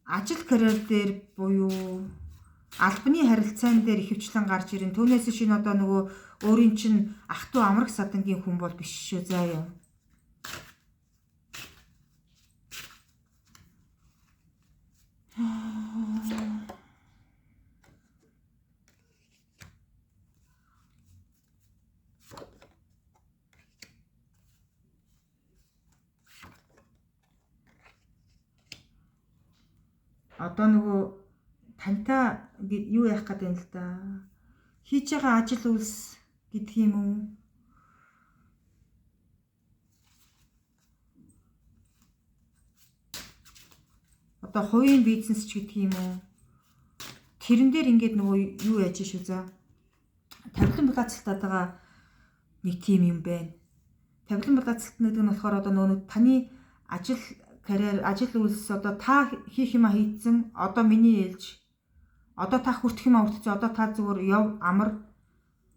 ажил карьер дээр буюу албаны харилцаан дээр ихэвчлэн гарч ирэн. Түүнээс шинэ одоо нөгөө өөрийн чинь ах トゥ амраг садангийн хүн бол биш шүү заа юу. Одоо нөгөө тантай юу яах гээд байна л да. Хийж байгаа ажил үйлс гэдэг юм уу? Одоо хувийн бизнес ч гэдэг юм уу? Тэрэн дээр ингээд нөгөө юу яаж шүү за. Тавилан булаацалтаад байгаа нэг тим юм байна. Тавилан булаацалт гэдэг нь болохоор одоо нөгөө таны ажил карьер ажил үйлс одоо та хийх юма хийцэн одоо миний ээлж одоо та хүртэх юма хүртцээ одоо та зүгээр яв амар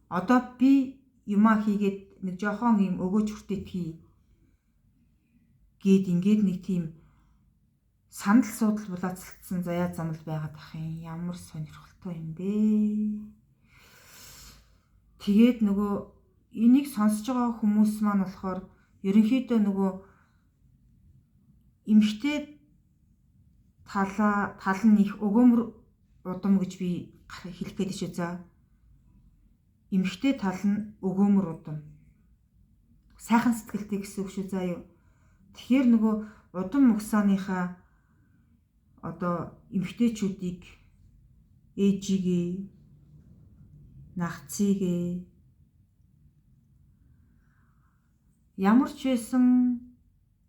одоо би юма хийгээд нэг жоохон юм өгөөж хүртээхий гээд ингээд нэг тийм санал суудал булаацалтсан заяа замл байгаад ах юм. Ямар сонирхолтой юм бэ. Тэгээд нөгөө энийг сонсож байгаа хүмүүс маань болохоор ерөнхийдөө нөгөө эмэгтэй тал нь их өгөөмөр удам гэж би хэлэх гээд шүү за. Эмэгтэй тал нь өгөөмөр удам. Сайхан сэтгэлтэй гэсэн үг шүү заа юу. Тэгэхээр нөгөө удам угсааныхаа одоо эмэгтэйчүүдийг ээжигээ нагцыгээ ямар ч байсан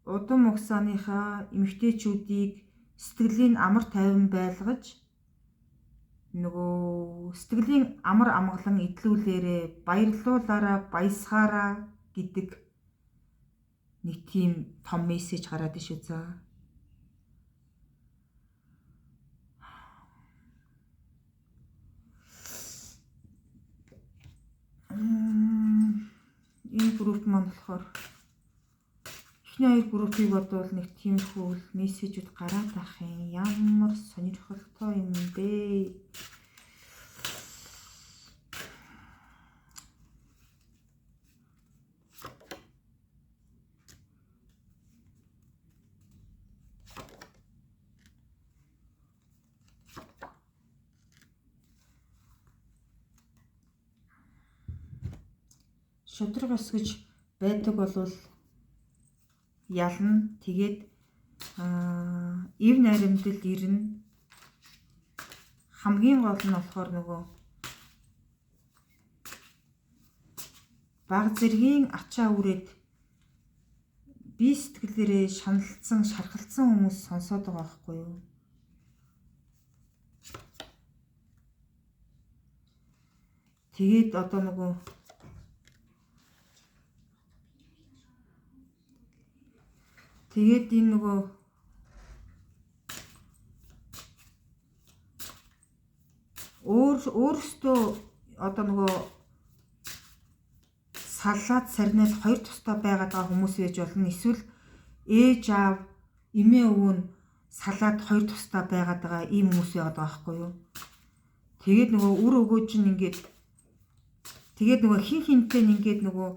удам угсааныхаа эмэгтэйчүүдийг сэтгэлийн амар тайван байлгаж нөгөө сэтгэлийн амар амгалан идлүүлээрээ баярлуулаараа баясгаараа гэдэг нэг тийм том мессеж гараад ишүү за. Энэ групп маань болохоор эхний хоёр группийг бодвол нэг тиймэрхүү мессежүүд гараад ах юм. Ямар сонирхолтой юм бэ. Шудраг ус гэж байдаг болвол ялна. Тэгээд ив найрамдал ирнэ. Хамгийн гол нь болохоор нөгөө баг зэргийн ачаа үрээд би сэтгэлээрээ шаналцсан, шархалцсан хүмүүс сонсоод байгаа байхгүй юу? Тэгээд одоо нөгөө тэгээд энэ нөгөө өөрөөсөө одоо нөгөө салаад сарнаас хоёр тустай байгаад байгаа хүмүүс байж болно. Эсвэл ээж аав, эмээ өвөө нь салаад хоёр тустай байгаад байгаа ийм хүмүүс байгаад байгаа байхгүй юу? Тэгээд нөгөө үр өгөөж нь ингээд тэгээд нөгөө хин хинтэй ингээд нөгөө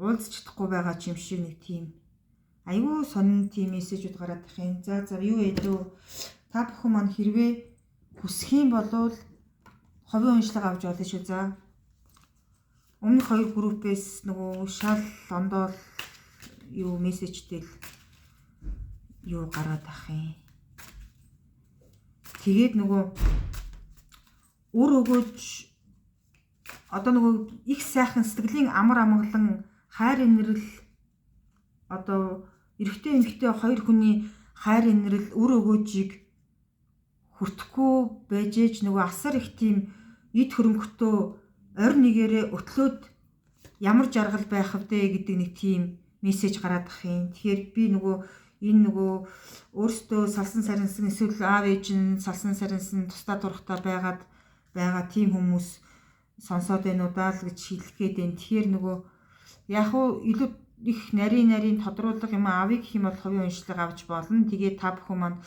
уулзч чадахгүй байгаа юм шиг нэг тийм айгүй сонин тийм мессежүүд гараад их юм. За юу ээлөө та бүхэн маань хэрвээ хүсэх юм бол ховын уншлага авч болно шүү за. Өмнөх хоёр группээс нөгөө шал ондоол юу мессежтэй юу гараад ах юм. Тэгээд нөгөө үр өгөөж одоо нөгөө их сайхан сэтгэлийн амар амгалан хайр инрэл одоо эрэгтэй эмэгтэй хоёр хүний хайр инрэл үр өгөөжийг хүртэхгүй байж ээж нөгөө асар их тийм эд хөрөнгөтөө орь нэгээрээ өтлөөд ямар жаргал байх вэ гэдэг нэг тийм мессеж гараад ах юм. Тэгэхээр би энэ өөртөө салсан сарнсан эсвэл аав ээж нь салсан сарнсан тусдаа турхтаа байгаа тийм хүмүүс сонсоод байна уу даа л гэж хэлэх гээд байна. Тэгэхээр яг уу илүү их нарийн тодруулах юм авъя гэх юм бол хувийн уншлага авч болно. Тэгээд та бүхэн маань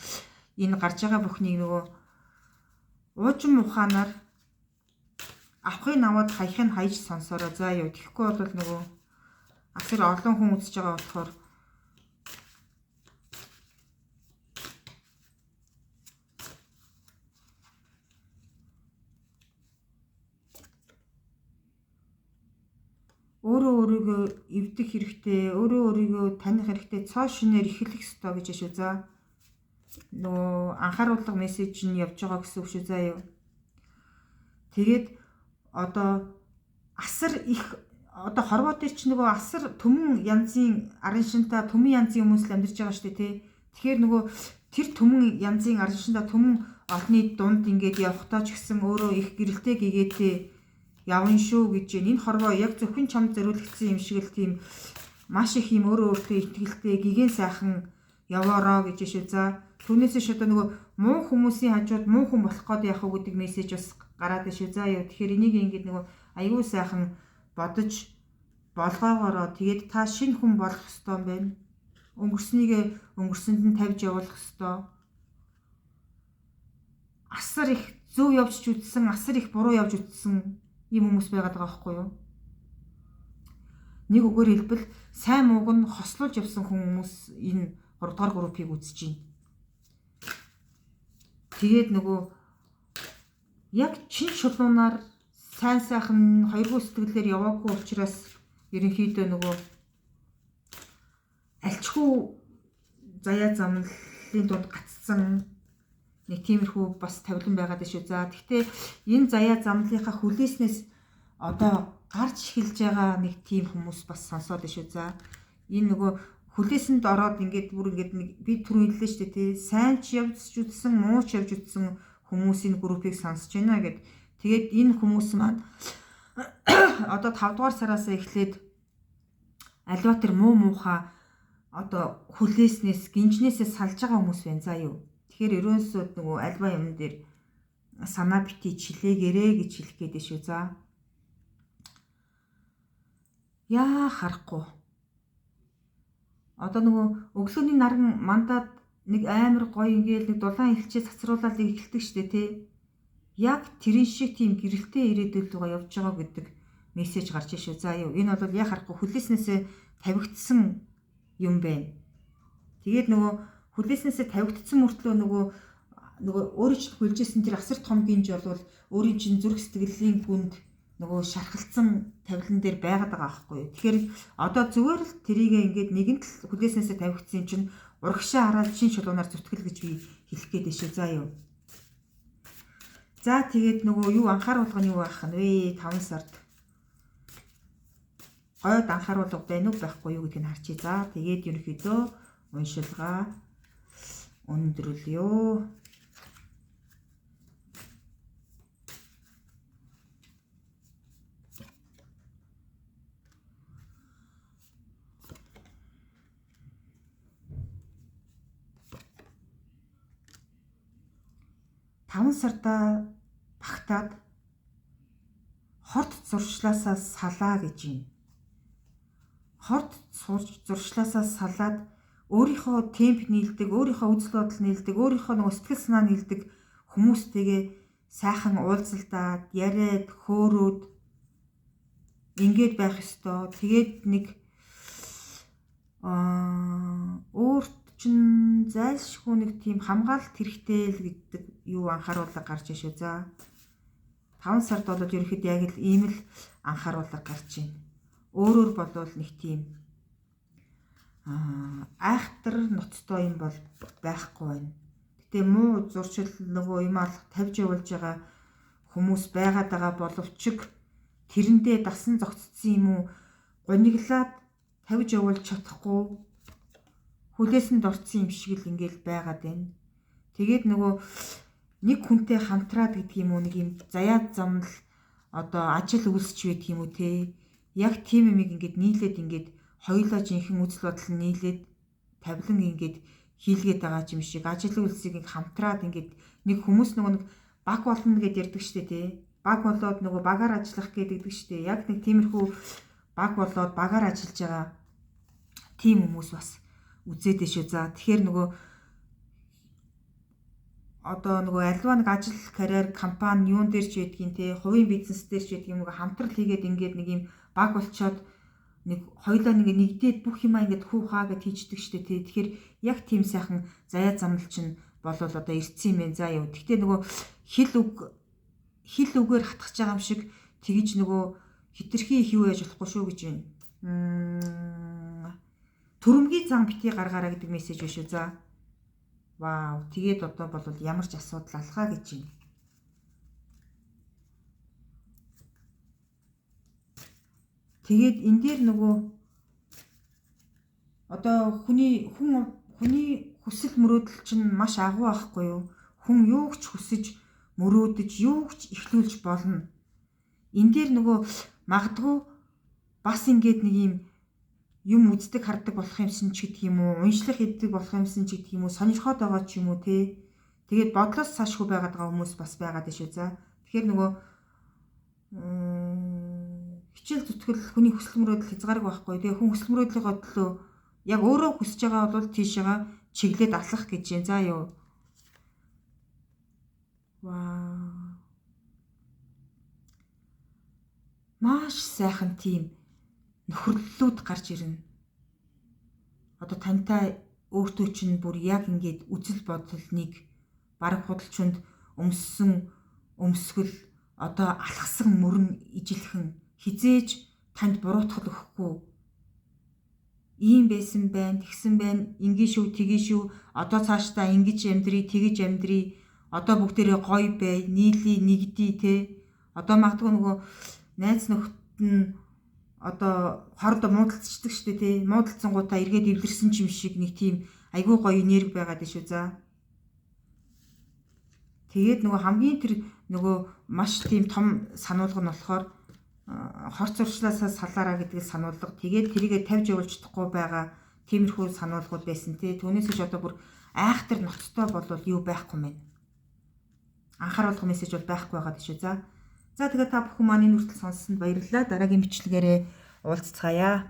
энэ гарч байгаа бүхнийг уужим ухаанаар авахыг аваад хаяхыг хайж сонсороо. За юу тэгэхгүй бол асар олон хүн үзэж байгаа болохоор өөрөө өөрийгөө эвдэх хэрэгтэй, өөрөө өөрийгөө таних хэрэгтэй, цоо шинээр эхлэх ёстой гэж шүү. За анхааруулга мессеж нь явж байгаа гэсэн үг шүү. За юу. Тэгээд асар их хорвоо дээр ч асар төмөн янзын арын шинтаа төмөн янзын хүмүүс л амьдарч байгаа шүү дээ, тий. Тэгэхээр тэр төмөн янзын арын шинтаа төмөн олны дунд ингээд явахдаа ч гэсэн өөрөө их гэрэлтэй гэгээтэй явна шүү гэж байна. Энэ хорвоо яг зөвхөн чамд зориулагдсан юм шиг л тийм маш их юм өөрөө өөртөө итгэлтэй гигэн сайхан яваараа гэж шүү. За түүнээсээ шууд муу хүмүүсийн хажууд муу хүн болох гээд яах вэ гэдэг мессеж бас гараад шүү. За юу тэгэхээр энийг ингээд аягүй сайхан бодож болгоогоороо тэгээд та шинэ хүн болох ёстой юм байна. Өнгөрсөнд нь тавьж явуулах ёстой. Асар их зөв явж үтсэн, асар их буруу явж үтсэн ийм хүмүүс байгаад байгаа байхгүй юу? Нэг үгээр хэлбэл сайн мууг нь хослуулж явсан хүмүүс энэ 3 дугаар группийг үзэж байна. Тэгээд яг чин шулуунаар сайн сайхан хоёргүй сэтгэлээр яваагүй учраас ерөнхийдөө альчгүй заяа замналын дунд гацсан нэг тиймэрхүү бас тавилан байгаад шүү. За гэхдээ энэ заяа замналынхаа хүлээснээс гарч эхэлж байгаа нэг тийм хүмүүс бас сонсоод шүү. За энэ хүлээсэнд ороод ингээд би түрүү хэллээ шүү дээ, тий. Сайн ч явж үтсэн, муу ч явж үтсэн хүмүүсийн группийг сонсож байна гэд. Тэгээд энэ хүмүүс маань 5 дугаар сараас эхлээд альва тэр муухай хүлээснээс гинжнээсээ салж байгаа хүмүүс байна. За юу. Тэгэхээр ерөөсөө альва юм дээр санаа битий чилээгээрээ гэж хэлэх гээд шүү. За. Яа харахгүй. Өглөөний наран мандаад нэг амар гоё ингээл дулаан ихчээ цацруулаад эхэлдэг штэ, тий. Яг тэрэн шиг тийм гэрэлтэй ирээдүйд явж байгаа гэдэг мессеж гарч шүү. За юу. Энэ бол яа харахгүй хүлээснээсээ тавигдсан юм байна. Тэгээд хүлээснээсээ тавигдсан мөртлөө өөрийн чинь хүлжсэн тэр асар том гинж бол өөрийн чинь зүрх сэтгэлийн гүнд шархалцсан тавилан дээр байгаад байгаа байхгүй юу. Тэгэхээр зүгээр л тэрийг ингээд нэгэнт л хүлээснээсээ тавигдсан чинь урагшаа хараад шин шулуунаар зүтгэл гэж би хэлэх гээд шүү. За юу. За тэгээд юу анхааруулга нь юу байх вэ? 5 сард гойд анхааруулга байна уу байхгүй юу гэдгийг харчий. За тэгээд ерөнхийдөө уншилгаа өндөрлөё. Таван сарда багтаад хорт зуршлаасаа салаа гэж юм. Хорт зуршлаасаа салаад өөрийнхөө темп нийлдэг, өөрийнхөө үзэл бодол нийлдэг, өөрийнхөө сэтгэл санаа нийлдэг хүмүүстэйгээ сайхан уулзалдаад, яриад, хөөрөөд ингээд байх ёстой. Тэгээд өөрт чинь зайлшгүй нэг тийм хамгаалалт хэрэгтэй л гэдэг юу анхааруулга гарч ишээ. За 5 сард болоод ерөөхдөө яг л ийм л анхааруулга гарч байна. Өөрөөр болвол нэг тийм айхтар ноцтой юм бол байхгүй байна. Гэтэ муу зуршил юм алах тавьж явуулж байгаа хүмүүс байгаад байгаа боловч тэрэндээ дасан зогцсон юм уу гониглаад тавьж явуулж чадахгүй хүлээсэнд орсон юм шиг л ингээл байгаад байна. Тэгээд нэг хүнтэй хамтраад гэдэг юм уу, нэг юм заяад замл одоо ажил үйлсч байдаг юм уу те. Яг тийм юм ингээд нийлээд ингээд хоёулаа жинхэнэ үзэл бодол нь нийлээд тавилан ингээд хийлгээд байгаа юм шиг ажил үйлсийг хамтраад ингээд нэг хүмүүс нөгөө нэг баг болно гэдээ ярьдаг штэ тий. Баг болоод нөгөө багаар ажиллах гэдэг штэ. Яг нэг тиймэрхүү баг болоод багаар ажиллаж байгаа тийм хүмүүс бас үзээд шүү. За тэгэхээр нөгөө одоо нөгөө альва нэг ажил карьер компани юун дээр ч ядгийн те хувийн бизнес дээр ч ядгийн нөгөө хамтрал хийгээд ингээд нэг юм баг болчоод нэг хоёлоо нэгдээд бүх юмаа ингээд хүү хаа гэд хийждэг штэ те. Тэгэхээр яг тийм сайхан заяа замлч нь болол одоо ирцэн юм байна. За юу. Гэхдээ нөгөө хил үгээр хатгаж байгаа юм шиг тэгж нөгөө хитрхи их юу яаж болохгүй шүү гэж байна. Төрөмгийн зан битгий гаргаараа гэдэг мессеж биш үү. За. Вау. Тэгээд одоо бол ямар ч асуудал алхаа гэж байна. Тэгээд энэ дээр нөгөө одоо хүний хүсэл мөрөөдөл чинь маш агуу байхгүй юу? Хүн юу ч хүсэж мөрөөдөж, юу ч ихлүүлж болно. Энэ дээр нөгөө магадгүй бас ингээд нэг юм үздэг хардаг болох юмсан ч гэдэг юм уу, уншлах хийдэг болох юмсан ч гэдэг юм уу, сонирхоод байгаа ч юм уу те. Тэгээд бодлоос цаашгүй байгаад байгаа хүмүүс бас байгаад шүү. За. Тэгэхээр нөгөө хичээл зүтгэл хүний хүсэл мөрөөдөл хязгааргүй байхгүй. Тэгээ хүн хүсэл мөрөөдлийнхөө төлөө яг өөрөө хүсэж байгаа бол тийшээгээ чиглээд алах гэж байна. За юу. Вау. Маш сайхан тийм нөхөрлөлүүд гарч ирнэ. Одоо тантай өөртөө чинь бүр яг ингээд үзэл бодлыг бараг худалчунд өмсгөл одоо алхсан мөрөн ижилхэн хизээж танд буруутгал өгөхгүй. Ийм байсан байна, тэгсэн байна, ингийн шүү, тгий шүү. Одоо цаашдаа ингэж амьдрий, тэгэж амьдрий. Одоо бүгдээрээ гоё бай, нийлий, нэгдий те. Одоо магадгүй нөгөө найз нөхд нь одоо хордо муудалцчихдаг штэ тий. Муудалцсангуудаа эргээд эвлэрсэн юм шиг нэг тийм айгүй гоё энерги байгаад шүү. За. Тэгээд нөгөө хамгийн тэр нөгөө маш тийм том сануулга нь болохоор хорц урчлаасаа салаараа гэдгийг сануулга. Тэгээд тэрийгэ тавьж явуулж чадахгүй байгаа тиймэрхүү сануулгууд байсан тий. Түүнээс ч одоо бүр айхтар ноцтой болвол юу байхгүй мэн. Анхааруулга мессеж бол байхгүй байгаа шүү. За. За тэгээд та бүхэн маань энэ хүртэл сонссонд баярлалаа. Дараагийн бичлэгээрээ уулзцаая.